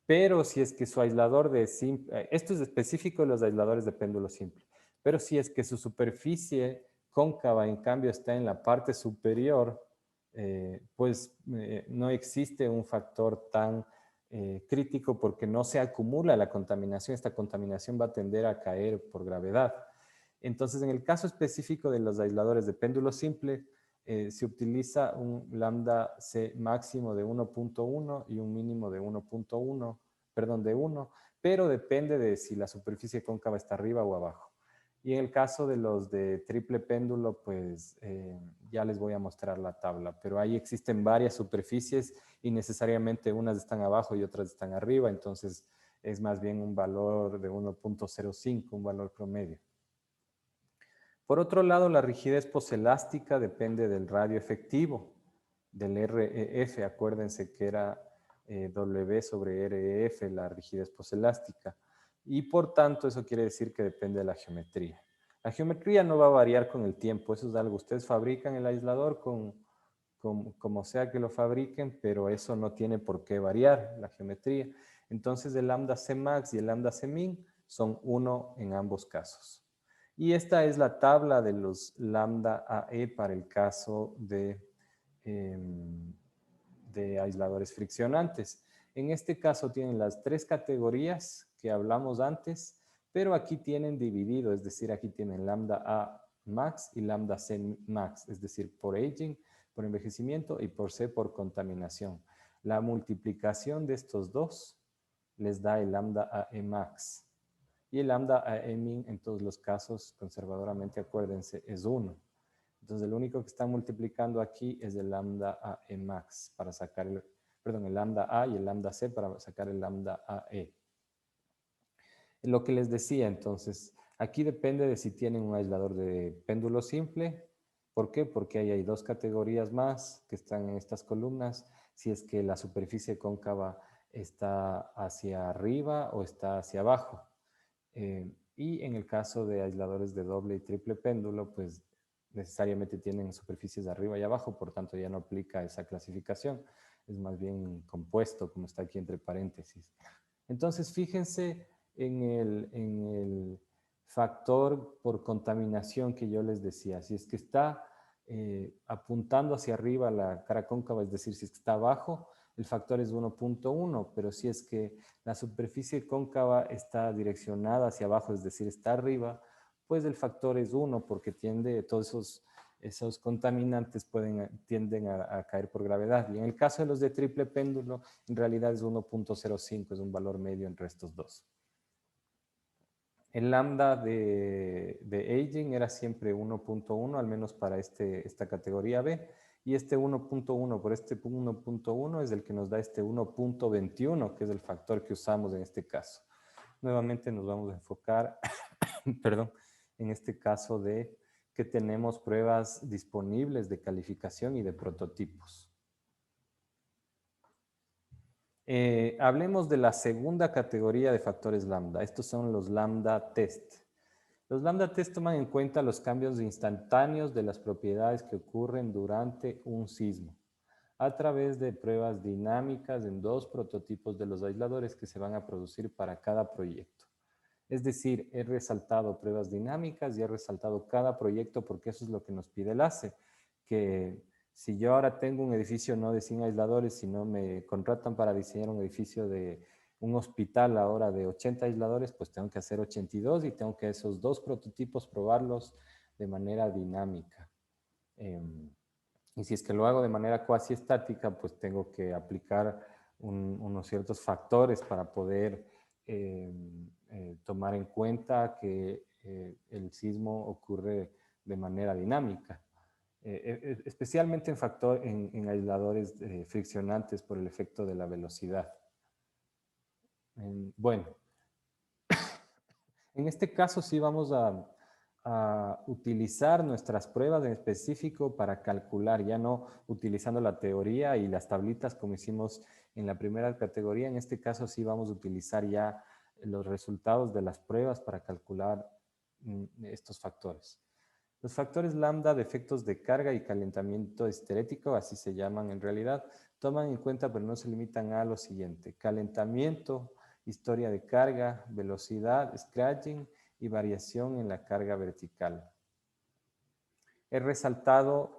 Pero si es que su aislador de simple, esto es específico de los aisladores de péndulo simple, pero si es que su superficie cóncava en cambio está en la parte superior, pues no existe un factor tan crítico porque no se acumula la contaminación. Esta contaminación va a tender a caer por gravedad. Entonces, en el caso específico de los aisladores de péndulo simple, se utiliza un lambda C máximo de 1.1 y un mínimo de 1.1, perdón, de 1, pero depende de si la superficie cóncava está arriba o abajo. Y en el caso de los de triple péndulo, pues ya les voy a mostrar la tabla, pero ahí existen varias superficies y necesariamente unas están abajo y otras están arriba, entonces es más bien un valor de 1.05, un valor promedio. Por otro lado, la rigidez poselástica depende del radio efectivo, del REF. Acuérdense que era W sobre REF, la rigidez poselástica. Y por tanto, eso quiere decir que depende de la geometría. La geometría no va a variar con el tiempo. Eso es algo. Ustedes fabrican el aislador como sea que lo fabriquen, pero eso no tiene por qué variar, la geometría. Entonces, el lambda C max y el lambda C min son 1 en ambos casos. Y esta es la tabla de los lambda AE para el caso de aisladores friccionantes. En este caso tienen las tres categorías que hablamos antes, pero aquí tienen dividido, es decir, aquí tienen lambda A max y lambda C max, es decir, por aging, por envejecimiento y por C por contaminación. La multiplicación de estos dos les da el lambda AE max. Y el lambda min en todos los casos, conservadoramente, acuérdense, es 1. Entonces, el único que está multiplicando aquí es el lambda AE max para sacar el lambda A y el lambda C para sacar el lambda AE. Lo que les decía, entonces, aquí depende de si tienen un aislador de péndulo simple. ¿Por qué? Porque ahí hay dos categorías más que están en estas columnas. Si es que la superficie cóncava está hacia arriba o está hacia abajo. Y en el caso de aisladores de doble y triple péndulo, pues necesariamente tienen superficies de arriba y abajo, por tanto ya no aplica esa clasificación. Es más bien compuesto, como está aquí entre paréntesis. Entonces, fíjense en el factor por contaminación que yo les decía. Si es que está apuntando hacia arriba la cara cóncava, es decir, si es que está abajo, el factor es 1.1, pero si es que la superficie cóncava está direccionada hacia abajo, es decir, está arriba, pues el factor es 1 porque todos esos contaminantes tienden a caer por gravedad. Y en el caso de los de triple péndulo, en realidad es 1.05, es un valor medio entre estos dos. El lambda de aging era siempre 1.1, al menos para esta categoría B, y este 1.1 por este 1.1 es el que nos da este 1.21, que es el factor que usamos en este caso. Nuevamente nos vamos a enfocar, perdón, en este caso de que tenemos pruebas disponibles de calificación y de prototipos. Hablemos de la segunda categoría de factores lambda. Estos son los lambda test. Los lambda test toman en cuenta los cambios instantáneos de las propiedades que ocurren durante un sismo a través de pruebas dinámicas en dos prototipos de los aisladores que se van a producir para cada proyecto. Es decir, he resaltado pruebas dinámicas y he resaltado cada proyecto porque eso es lo que nos pide el ACE, que si yo ahora tengo un edificio no de 100 aisladores, sino me contratan para diseñar un edificio de un hospital ahora de 80 aisladores, pues tengo que hacer 82 y tengo que esos dos prototipos probarlos de manera dinámica. Y si es que lo hago de manera cuasi estática, pues tengo que aplicar unos ciertos factores para poder tomar en cuenta que el sismo ocurre de manera dinámica. Especialmente en aisladores friccionantes por el efecto de la velocidad. Bueno, en este caso sí vamos a utilizar nuestras pruebas en específico para calcular, ya no utilizando la teoría y las tablitas como hicimos en la primera categoría. En este caso sí vamos a utilizar ya los resultados de las pruebas para calcular estos factores. Los factores lambda de efectos de carga y calentamiento esterético, así se llaman en realidad, toman en cuenta pero no se limitan a lo siguiente: calentamiento, historia de carga, velocidad, scratching y variación en la carga vertical. He resaltado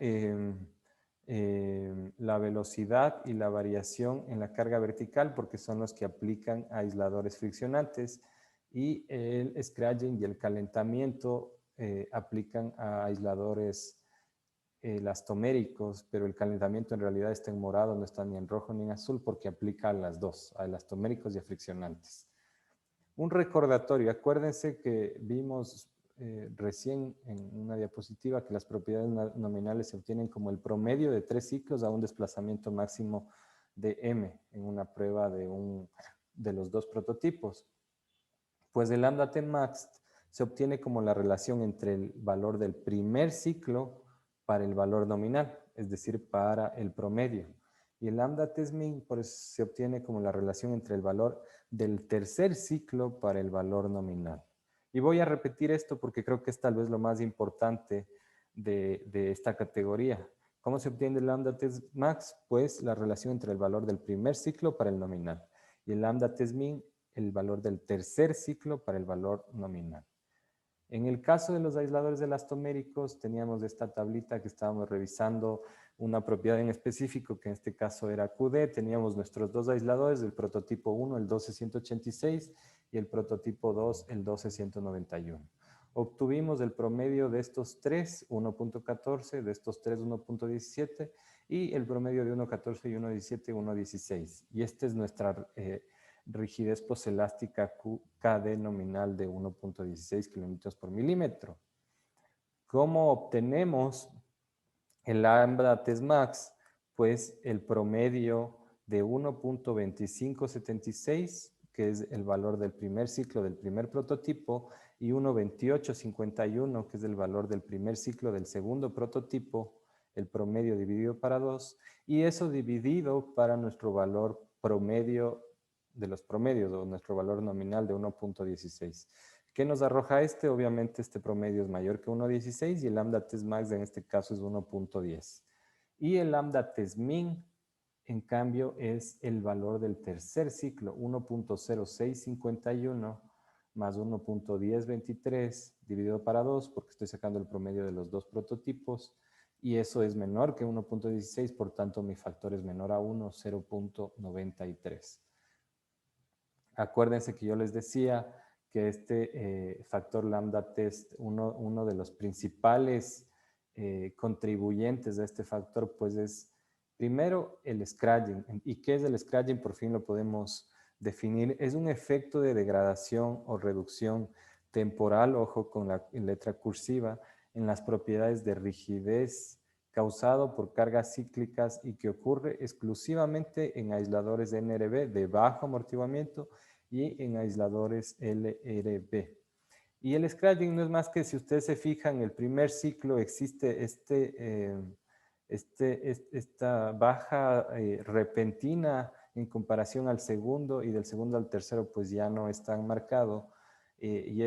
la velocidad y la variación en la carga vertical porque son los que aplican a aisladores friccionantes, y el scratching y el calentamiento aplican a aisladores elastoméricos, pero el calentamiento en realidad está en morado, no está ni en rojo ni en azul porque aplica a las dos, a elastoméricos y a friccionantes. Un recordatorio: acuérdense que vimos recién en una diapositiva que las propiedades nominales se obtienen como el promedio de 3 ciclos a un desplazamiento máximo de m en una prueba de los dos prototipos. Pues el lambda T max se obtiene como la relación entre el valor del primer ciclo para el valor nominal, es decir, para el promedio. Y el lambda T min pues, se obtiene como la relación entre el valor del tercer ciclo para el valor nominal. Y voy a repetir esto porque creo que es tal vez lo más importante de esta categoría. ¿Cómo se obtiene el lambda T max? Pues la relación entre el valor del primer ciclo para el nominal y el lambda T min el valor del tercer ciclo para el valor nominal. En el caso de los aisladores elastoméricos, teníamos esta tablita que estábamos revisando una propiedad en específico, que en este caso era QD. Teníamos nuestros dos aisladores, el prototipo 1, el 12186, y el prototipo 2, el 12191. Obtuvimos el promedio de estos tres, 1.14, de estos tres, 1.17, y el promedio de 1.14 y 1.17, 1.16. Y esta es nuestra rigidez poselástica KD nominal de 1.16 kilómetros por milímetro. ¿Cómo obtenemos el lambda T max? Pues el promedio de 1.2576, que es el valor del primer ciclo del primer prototipo, y 1.2851, que es el valor del primer ciclo del segundo prototipo, el promedio dividido para 2, y eso dividido para nuestro valor promedio de los promedios, o nuestro valor nominal de 1.16. ¿Qué nos arroja este? Obviamente este promedio es mayor que 1.16 y el lambda T max en este caso es 1.10. Y el lambda T min, en cambio, es el valor del tercer ciclo, 1.0651 más 1.1023 dividido para 2, porque estoy sacando el promedio de los dos prototipos, y eso es menor que 1.16, por tanto mi factor es menor a 1, 0.93. Acuérdense que yo les decía que este factor lambda test, uno de los principales contribuyentes de este factor, pues es primero el scratching. ¿Y qué es el scratching? Por fin lo podemos definir. Es un efecto de degradación o reducción temporal, ojo con la letra cursiva, en las propiedades de rigidez causado por cargas cíclicas y que ocurre exclusivamente en aisladores NRB de bajo amortiguamiento y en aisladores LRB. Y el scratching no es más que, si ustedes se fijan, en el primer ciclo existe esta baja repentina en comparación al segundo, y del segundo al tercero pues ya no es tan marcado, y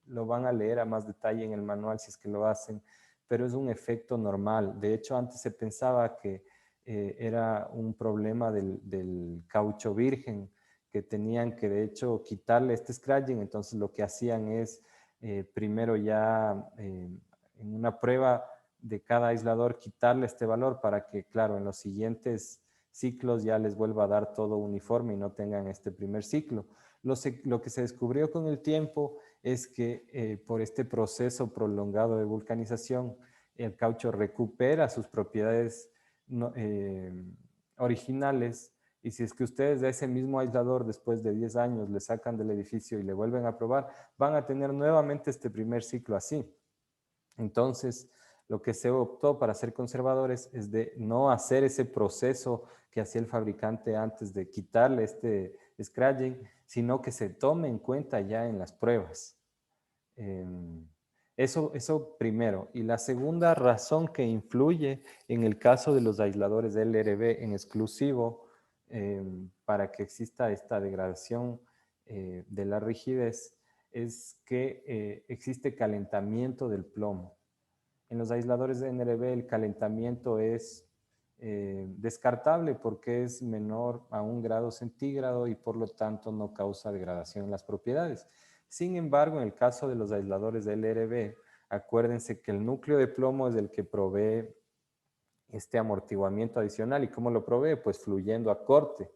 lo van a leer a más detalle en el manual si es que lo hacen, pero es un efecto normal. De hecho, antes se pensaba que era un problema del caucho virgen, que tenían que de hecho quitarle este scratching, entonces lo que hacían es primero ya en una prueba de cada aislador quitarle este valor para que, claro, en los siguientes ciclos ya les vuelva a dar todo uniforme y no tengan este primer ciclo. Lo que se descubrió con el tiempo es que por este proceso prolongado de vulcanización, el caucho recupera sus propiedades originales, y si es que ustedes de ese mismo aislador después de 10 años le sacan del edificio y le vuelven a probar, van a tener nuevamente este primer ciclo así. Entonces, lo que se optó para ser conservadores es de no hacer ese proceso que hacía el fabricante antes de quitarle este scratching, sino que se tome en cuenta ya en las pruebas. Eso primero. Y la segunda razón que influye en el caso de los aisladores de LRB en exclusivo para que exista esta degradación de la rigidez es que existe calentamiento del plomo. En los aisladores de NRB el calentamiento es descartable porque es menor a 1 grado centígrado y por lo tanto no causa degradación en las propiedades. Sin embargo, en el caso de los aisladores de LRB, acuérdense que el núcleo de plomo es el que provee este amortiguamiento adicional. ¿Y cómo lo provee? Pues fluyendo a corte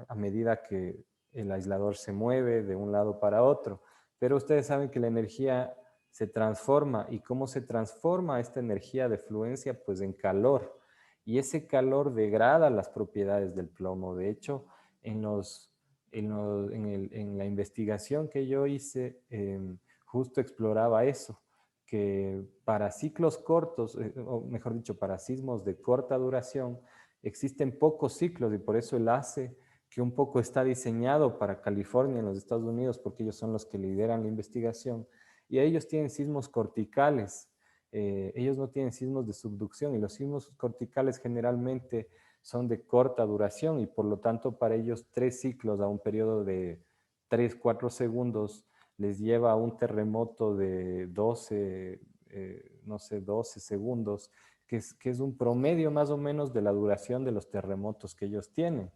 a medida que el aislador se mueve de un lado para otro. Pero ustedes saben que la energía se transforma. ¿Y cómo se transforma esta energía de fluencia? Pues en calor. Y ese calor degrada las propiedades del plomo. De hecho, en la investigación que yo hice, justo exploraba eso, que para ciclos cortos, o mejor dicho, para sismos de corta duración, existen pocos ciclos y por eso el ACE, que un poco está diseñado para California en los Estados Unidos, porque ellos son los que lideran la investigación, y ellos tienen sismos corticales, ellos no tienen sismos de subducción, y los sismos corticales generalmente son de corta duración, y por lo tanto para ellos 3 ciclos a un periodo de 3, 4 segundos les lleva a un terremoto de 12, no sé, 12 segundos, que es un promedio más o menos de la duración de los terremotos que ellos tienen.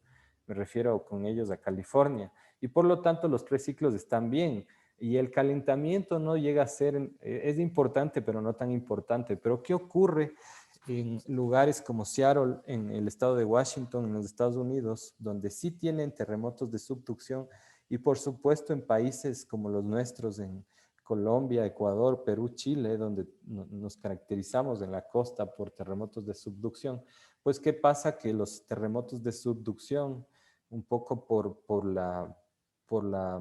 Me refiero con ellos a California. Y por lo tanto los 3 ciclos están bien. Y el calentamiento no llega a ser, es importante, pero no tan importante. Pero ¿qué ocurre en lugares como Seattle, en el estado de Washington, en los Estados Unidos, donde sí tienen terremotos de subducción? Y por supuesto en países como los nuestros, en Colombia, Ecuador, Perú, Chile, donde nos caracterizamos en la costa por terremotos de subducción, pues ¿qué pasa? Que los terremotos de subducción, un poco por la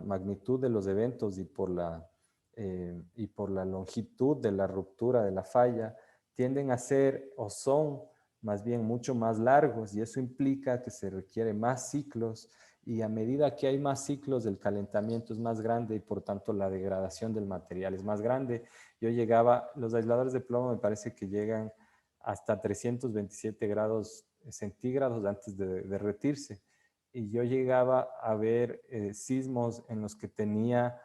magnitud de los eventos y por la longitud de la ruptura de la falla, tienden a ser o son más bien mucho más largos, y eso implica que se requiere más ciclos, y a medida que hay más ciclos el calentamiento es más grande y por tanto la degradación del material es más grande. Los aisladores de plomo me parece que llegan hasta 327 grados centígrados antes de derretirse, y yo llegaba a ver sismos en los que tenía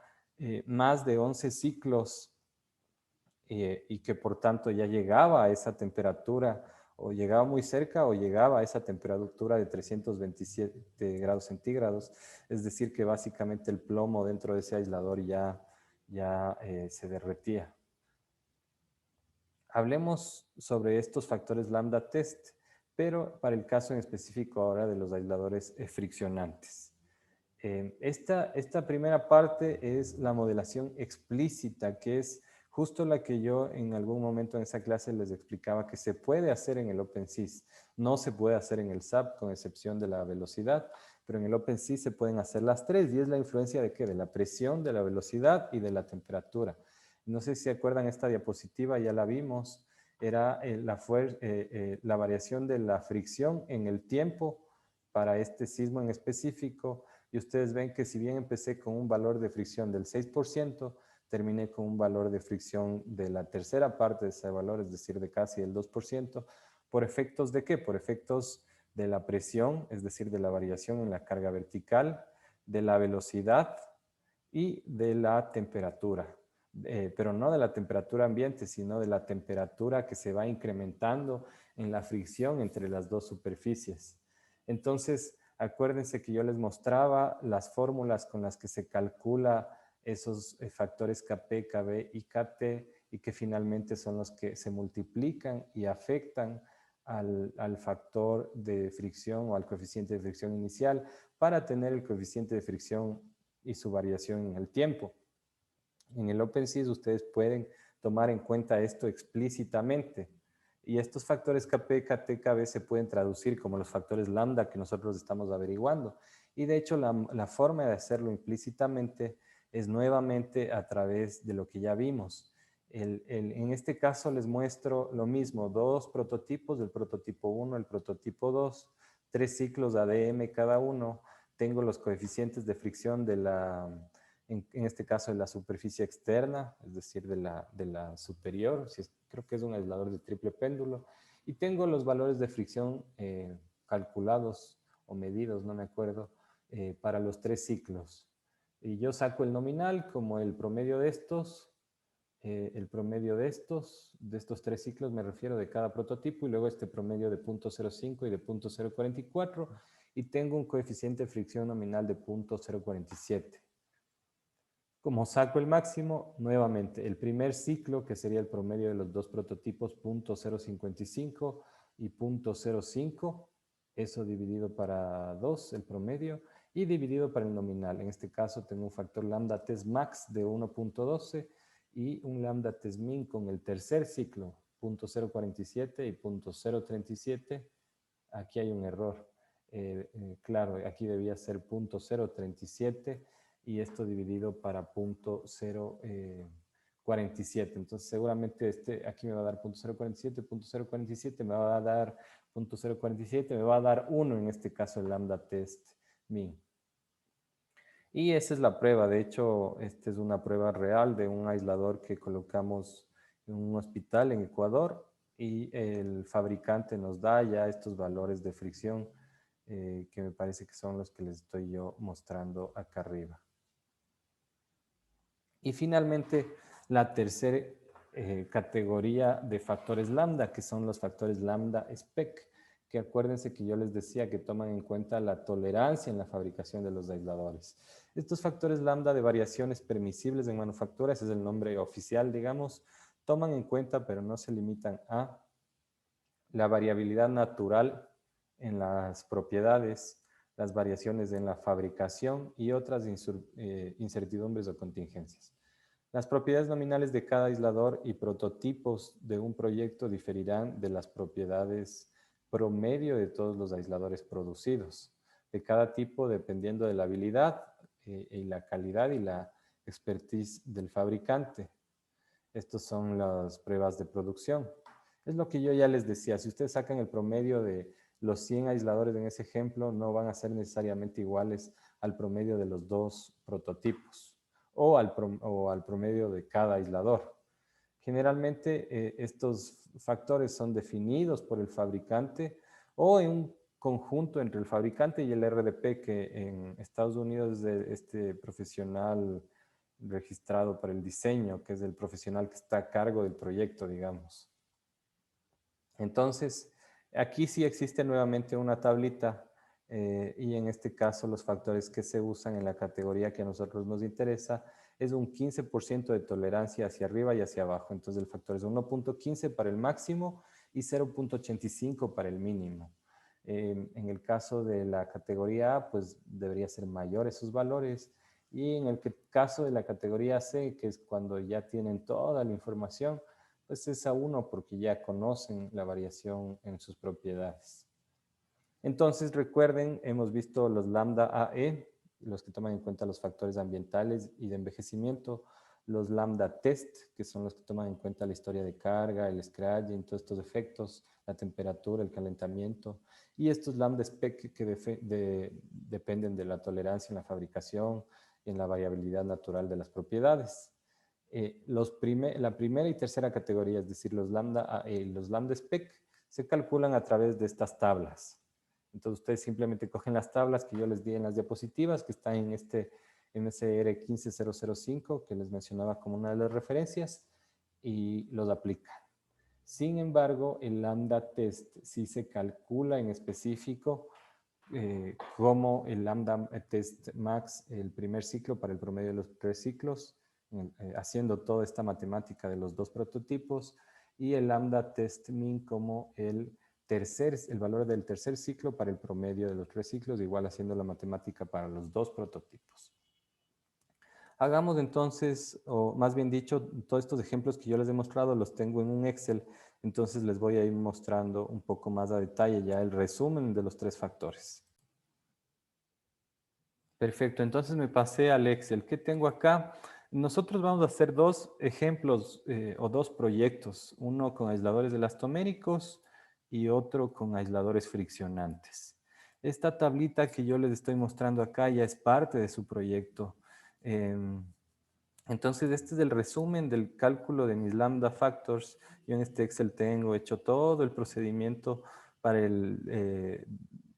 más de 11 ciclos y que por tanto ya llegaba a esa temperatura, o llegaba muy cerca o llegaba a esa temperatura de 327 grados centígrados, es decir que básicamente el plomo dentro de ese aislador ya se derretía. Hablemos sobre estos factores lambda test, pero para el caso en específico ahora de los aisladores friccionantes. Esta primera parte es la modelación explícita, que es justo la que yo en algún momento en esa clase les explicaba que se puede hacer en el OpenSys. No se puede hacer en el SAP, con excepción de la velocidad, pero en el OpenSys se pueden hacer las tres, y es la influencia de ¿qué? De la presión, de la velocidad y de la temperatura. No sé si se acuerdan esta diapositiva, ya la vimos, era la variación de la fricción en el tiempo para este sismo en específico. Y ustedes ven que si bien empecé con un valor de fricción del 6%, terminé con un valor de fricción de la tercera parte de ese valor, es decir, de casi el 2%. ¿Por efectos de qué? Por efectos de la presión, es decir, de la variación en la carga vertical, de la velocidad y de la temperatura. Pero no de la temperatura ambiente, sino de la temperatura que se va incrementando en la fricción entre las dos superficies. Entonces, Acuérdense que yo les mostraba las fórmulas con las que se calcula esos factores Kp, Kb y Kt y que finalmente son los que se multiplican y afectan al factor de fricción o al coeficiente de fricción inicial para tener el coeficiente de fricción y su variación en el tiempo. En el OpenSys ustedes pueden tomar en cuenta esto explícitamente. Y estos factores Kp, Kt, Kb se pueden traducir como los factores lambda que nosotros estamos averiguando. Y de hecho la forma de hacerlo implícitamente es nuevamente a través de lo que ya vimos. En este caso les muestro lo mismo, dos prototipos, el prototipo 1, el prototipo 2, 3 ciclos ADM cada uno. Tengo los coeficientes de fricción de en este caso de la superficie externa, es decir, de la superior, creo que es un aislador de triple péndulo, y tengo los valores de fricción calculados o medidos, no me acuerdo, para los 3 ciclos. Y yo saco el nominal como el promedio de estos, de estos 3 ciclos me refiero de cada prototipo, y luego este promedio de 0.05 y de 0.044, y tengo un coeficiente de fricción nominal de 0.047. Como saco el máximo, nuevamente, el primer ciclo, que sería el promedio de los dos prototipos, 0.055 y 0.05, eso dividido para 2, el promedio, y dividido para el nominal. En este caso tengo un factor lambda test max de 1.12 y un lambda test min con el tercer ciclo, 0.047 y 0.037. Aquí hay un error. Claro, aquí debía ser 0.037 y esto dividido para 0.047. Entonces seguramente aquí me va a dar 0.047, 0.047 me va a dar 0.047, me va a dar 1 en este caso el lambda test min. Y esa es la prueba. De hecho, esta es una prueba real de un aislador que colocamos en un hospital en Ecuador y el fabricante nos da ya estos valores de fricción que me parece que son los que les estoy yo mostrando acá arriba. Y finalmente, la tercera categoría de factores lambda, que son los factores lambda spec, que acuérdense que yo les decía que toman en cuenta la tolerancia en la fabricación de los aisladores. Estos factores lambda de variaciones permisibles en manufactura, ese es el nombre oficial, digamos, toman en cuenta, pero no se limitan a la variabilidad natural en las propiedades, las variaciones en la fabricación y otras incertidumbres o contingencias. Las propiedades nominales de cada aislador y prototipos de un proyecto diferirán de las propiedades promedio de todos los aisladores producidos, de cada tipo dependiendo de la habilidad y la calidad y la expertise del fabricante. Estas son las pruebas de producción. Es lo que yo ya les decía, si ustedes sacan el promedio de los 100 aisladores en ese ejemplo, no van a ser necesariamente iguales al promedio de los dos prototipos o al promedio de cada aislador. Generalmente estos factores son definidos por el fabricante o en un conjunto entre el fabricante y el RDP, que en Estados Unidos es de este profesional registrado para el diseño, que es el profesional que está a cargo del proyecto, digamos. Entonces, aquí sí existe nuevamente una tablita y en este caso los factores que se usan en la categoría que a nosotros nos interesa es un 15% de tolerancia hacia arriba y hacia abajo. Entonces el factor es 1.15 para el máximo y 0.85 para el mínimo. En el caso de la categoría A, pues debería ser mayor esos valores. Y en el caso de la categoría C, que es cuando ya tienen toda la información, pues es a 1 porque ya conocen la variación en sus propiedades. Entonces, recuerden, hemos visto los lambda AE, los que toman en cuenta los factores ambientales y de envejecimiento, los lambda test, que son los que toman en cuenta la historia de carga, el scratching, todos estos efectos, la temperatura, el calentamiento, y estos lambda spec que dependen de la tolerancia en la fabricación y en la variabilidad natural de las propiedades. La primera y tercera categoría, es decir, los lambda AE y los lambda spec, se calculan a través de estas tablas. Entonces ustedes simplemente cogen las tablas que yo les di en las diapositivas, que están en este MSR 15005, que les mencionaba como una de las referencias, y los aplican. Sin embargo, el lambda test sí se calcula en específico como el lambda test max, el primer ciclo para el promedio de los 3 ciclos, haciendo toda esta matemática de los 2 prototipos, y el lambda test min como el valor del tercer ciclo para el promedio de los 3 ciclos, igual haciendo la matemática para los 2 prototipos. Hagamos entonces, o más bien dicho, todos estos ejemplos que yo les he mostrado los tengo en un Excel, entonces les voy a ir mostrando un poco más a detalle ya el resumen de los 3 factores. Perfecto, entonces me pasé al Excel. ¿Qué tengo acá? Nosotros vamos a hacer 2 ejemplos o 2 proyectos, uno con aisladores elastoméricos y otro con aisladores friccionantes. Esta tablita que yo les estoy mostrando acá ya es parte de su proyecto. Entonces, este es el resumen del cálculo de mis lambda factors. Yo en este Excel tengo hecho todo el procedimiento para el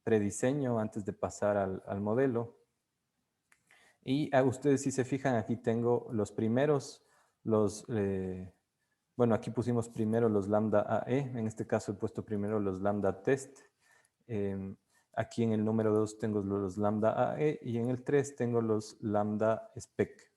prediseño antes de pasar al modelo. Y ustedes si se fijan, aquí tengo los primeros, bueno, aquí pusimos primero los lambda AE, en este caso he puesto primero los lambda test. Em, Aquí en el número 2 tengo los lambda AE y en el 3 tengo los lambda spec.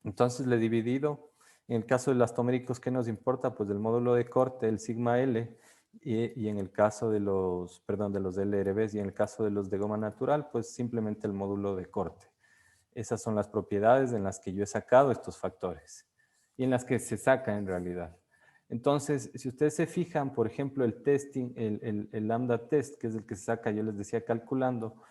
Entonces le he dividido, en el caso de los elastoméricos, ¿qué nos importa? Pues del módulo de corte, el sigma L, y en el caso de los, perdón, de los LRBs, y en el caso de los de goma natural, pues simplemente el módulo de corte. Esas son las propiedades en las que yo he sacado estos factores y en las que se saca en realidad. Entonces, si ustedes se fijan, por ejemplo, el testing, el lambda test, que es el que se saca, yo les decía calculando,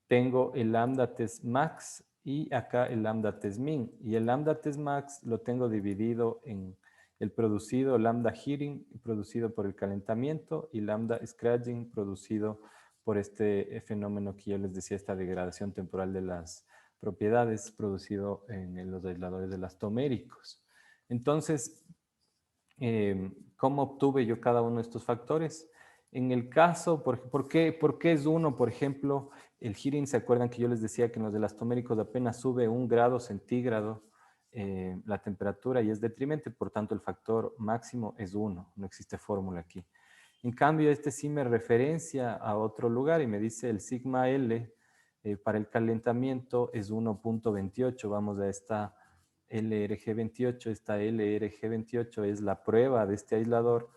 tengo el lambda test max y acá el lambda test min. Y el lambda test max lo tengo dividido en el producido lambda heating, producido por el calentamiento, y lambda scratching, producido por este fenómeno que yo les decía, esta degradación temporal de las propiedades, producido en los aisladores elastoméricos. Entonces, ¿cómo obtuve yo cada uno de estos factores? En el caso, ¿por qué es 1? Por ejemplo, el heating, ¿se acuerdan que yo les decía que en los elastoméricos apenas sube 1 grado centígrado la temperatura y es detrimente? Por tanto, el factor máximo es 1, no existe fórmula aquí. En cambio, este sí me referencia a otro lugar y me dice el sigma L para el calentamiento es 1.28. Vamos a esta LRG28. Esta LRG28 es la prueba de este aislador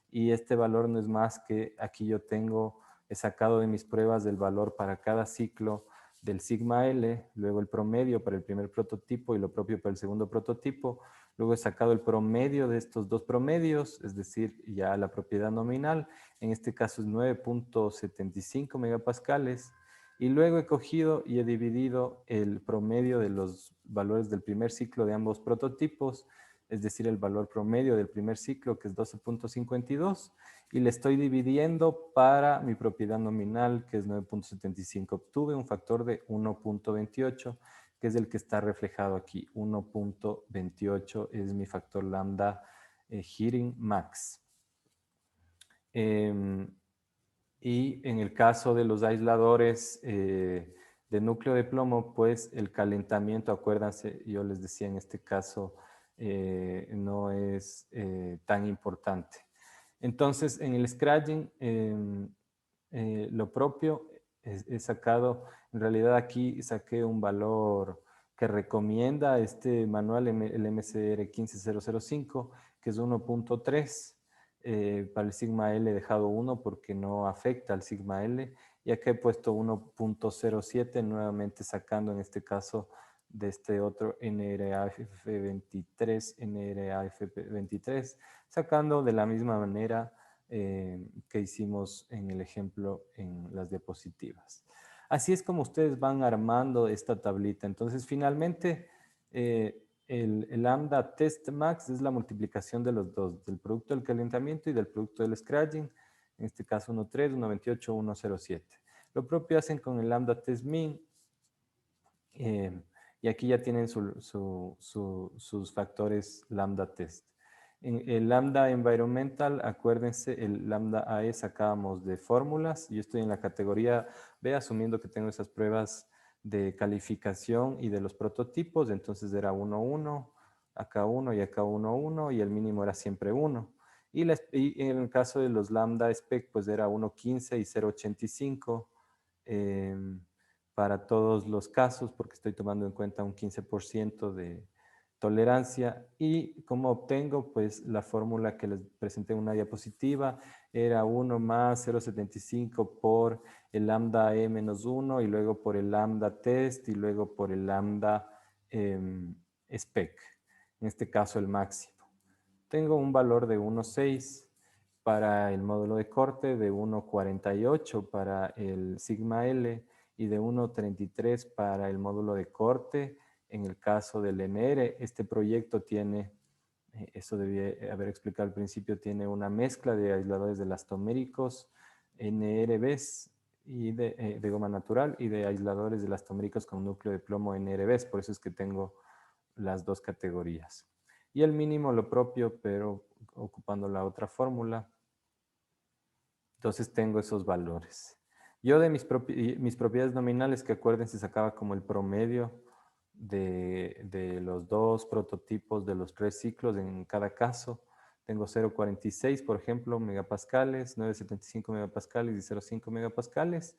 y este valor no es más que aquí yo tengo, he sacado de mis pruebas del valor para cada ciclo del sigma L, luego el promedio para el primer prototipo y lo propio para el segundo prototipo. Luego he sacado el promedio de estos 2 promedios, es decir, ya la propiedad nominal, en este caso es 9.75 megapascales, y luego he cogido y he dividido el promedio de los valores del primer ciclo de ambos prototipos, es decir, el valor promedio del primer ciclo, que es 12.52, y le estoy dividiendo para mi propiedad nominal, que es 9.75. Obtuve un factor de 1.28, que es el que está reflejado aquí. 1.28 es mi factor lambda heating max. Y en el caso de los aisladores de núcleo de plomo, pues el calentamiento, acuérdense, yo les decía en este caso, no es tan importante. Entonces, en el scratching, lo propio he sacado, en realidad aquí saqué un valor que recomienda este manual, el MCR 15005, que es 1.3. Para el sigma L he dejado 1 porque no afecta al sigma L. Y acá he puesto 1.07, nuevamente sacando en este caso de este otro NRAF23, NRAF23, sacando de la misma manera que hicimos en el ejemplo en las diapositivas. Así es como ustedes van armando esta tablita. Entonces, finalmente, el lambda test max es la multiplicación de los dos, del producto del calentamiento y del producto del scratching, en este caso 1.3, 1.28, 1.07. Lo propio hacen con el lambda test min, y aquí ya tienen sus factores lambda test. En el lambda environmental, acuérdense, el lambda AE sacábamos de fórmulas. Yo estoy en la categoría B, asumiendo que tengo esas pruebas de calificación y de los prototipos. Entonces era 1, 1, acá 1 y acá 1, 1, y el mínimo era siempre 1. Y en el caso de los lambda spec, pues era 1.15 y 0.85 para todos los casos, porque estoy tomando en cuenta un 15% de tolerancia. Y como obtengo, pues la fórmula que les presenté en una diapositiva era 1 más 0.75 por el lambda e menos 1 y luego por el lambda test y luego por el lambda spec, en este caso el máximo. Tengo un valor de 1.6 para el módulo de corte, de 1.48 para el sigma L y de 1.33 para el módulo de corte. En el caso del NR, este proyecto tiene, eso debía haber explicado al principio, tiene una mezcla de aisladores de elastoméricos NRBs y de goma natural y de aisladores de elastoméricos con núcleo de plomo NRBs. Por eso es que tengo las dos categorías. Y el mínimo lo propio, pero ocupando la otra fórmula. Entonces tengo esos valores. Yo de mis propiedades nominales, que acuérdense, sacaba como el promedio de los dos prototipos de los 3 ciclos en cada caso. Tengo 0.46, por ejemplo, megapascales, 9.75 megapascales y 0.5 megapascales.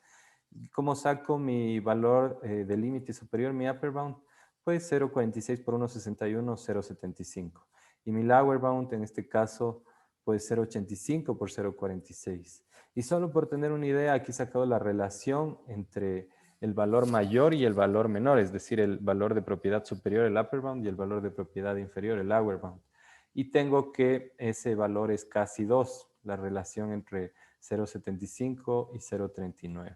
¿Cómo saco mi valor de límite superior, mi upper bound? Pues 0.46 por 1.61, 0.75. Y mi lower bound, en este caso, pues 0.85 por 0.46. Y solo por tener una idea, aquí he sacado la relación entre el valor mayor y el valor menor, es decir, el valor de propiedad superior, el upper bound, y el valor de propiedad inferior, el lower bound. Y tengo que ese valor es casi 2, la relación entre 0.75 y 0.39.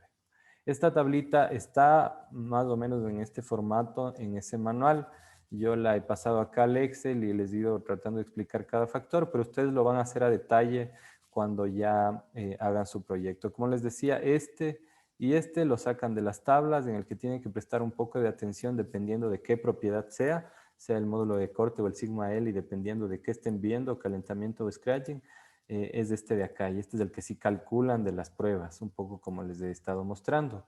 Esta tablita está más o menos en este formato, en ese manual. Yo la he pasado acá al Excel y les he ido tratando de explicar cada factor, pero ustedes lo van a hacer a detalle cuando ya hagan su proyecto. Como les decía, este y este lo sacan de las tablas en el que tienen que prestar un poco de atención dependiendo de qué propiedad sea el módulo de corte o el sigma L, y dependiendo de qué estén viendo, calentamiento o scratching, es este de acá, y este es el que sí calculan de las pruebas, un poco como les he estado mostrando.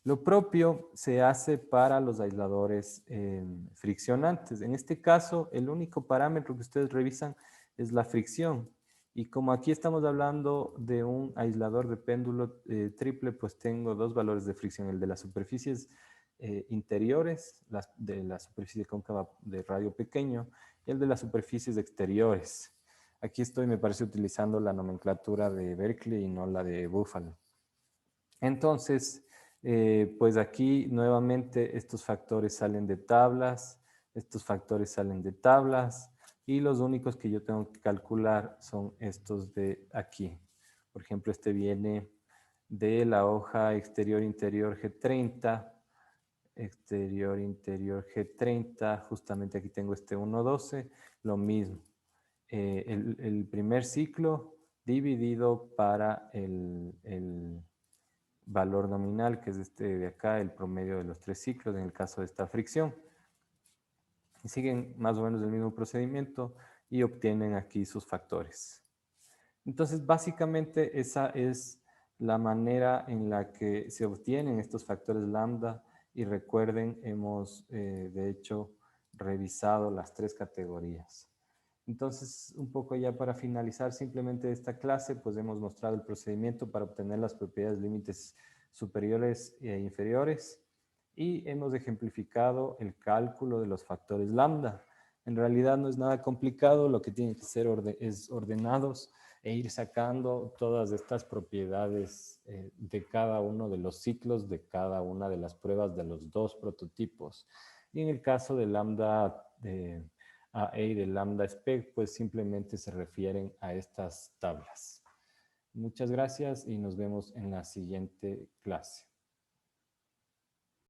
Lo propio se hace para los aisladores friccionantes. En este caso, el único parámetro que ustedes revisan es la fricción. Y como aquí estamos hablando de un aislador de péndulo triple, pues tengo dos valores de fricción, el de las superficies interiores, de la superficie cóncava de radio pequeño, y el de las superficies exteriores. Aquí estoy, me parece, utilizando la nomenclatura de Berkeley y no la de Buffalo. Entonces, pues aquí nuevamente estos factores salen de tablas, estos factores salen de tablas, y los únicos que yo tengo que calcular son estos de aquí. Por ejemplo, este viene de la hoja exterior-interior G30, exterior-interior G30, justamente aquí tengo este 1.12, lo mismo. El primer ciclo dividido para el valor nominal, que es este de acá, el promedio de los 3 ciclos en el caso de esta fricción. Y siguen más o menos el mismo procedimiento y obtienen aquí sus factores. Entonces, básicamente esa es la manera en la que se obtienen estos factores lambda, y recuerden, hemos de hecho revisado las 3 categorías. Entonces, un poco ya para finalizar simplemente esta clase, pues hemos mostrado el procedimiento para obtener las propiedades límites superiores e inferiores, y hemos ejemplificado el cálculo de los factores lambda. En realidad no es nada complicado, lo que tienen que ser es ordenados e ir sacando todas estas propiedades de cada uno de los ciclos, de cada una de las pruebas de los 2 prototipos. Y en el caso de lambda A y de lambda spec, pues simplemente se refieren a estas tablas. Muchas gracias y nos vemos en la siguiente clase.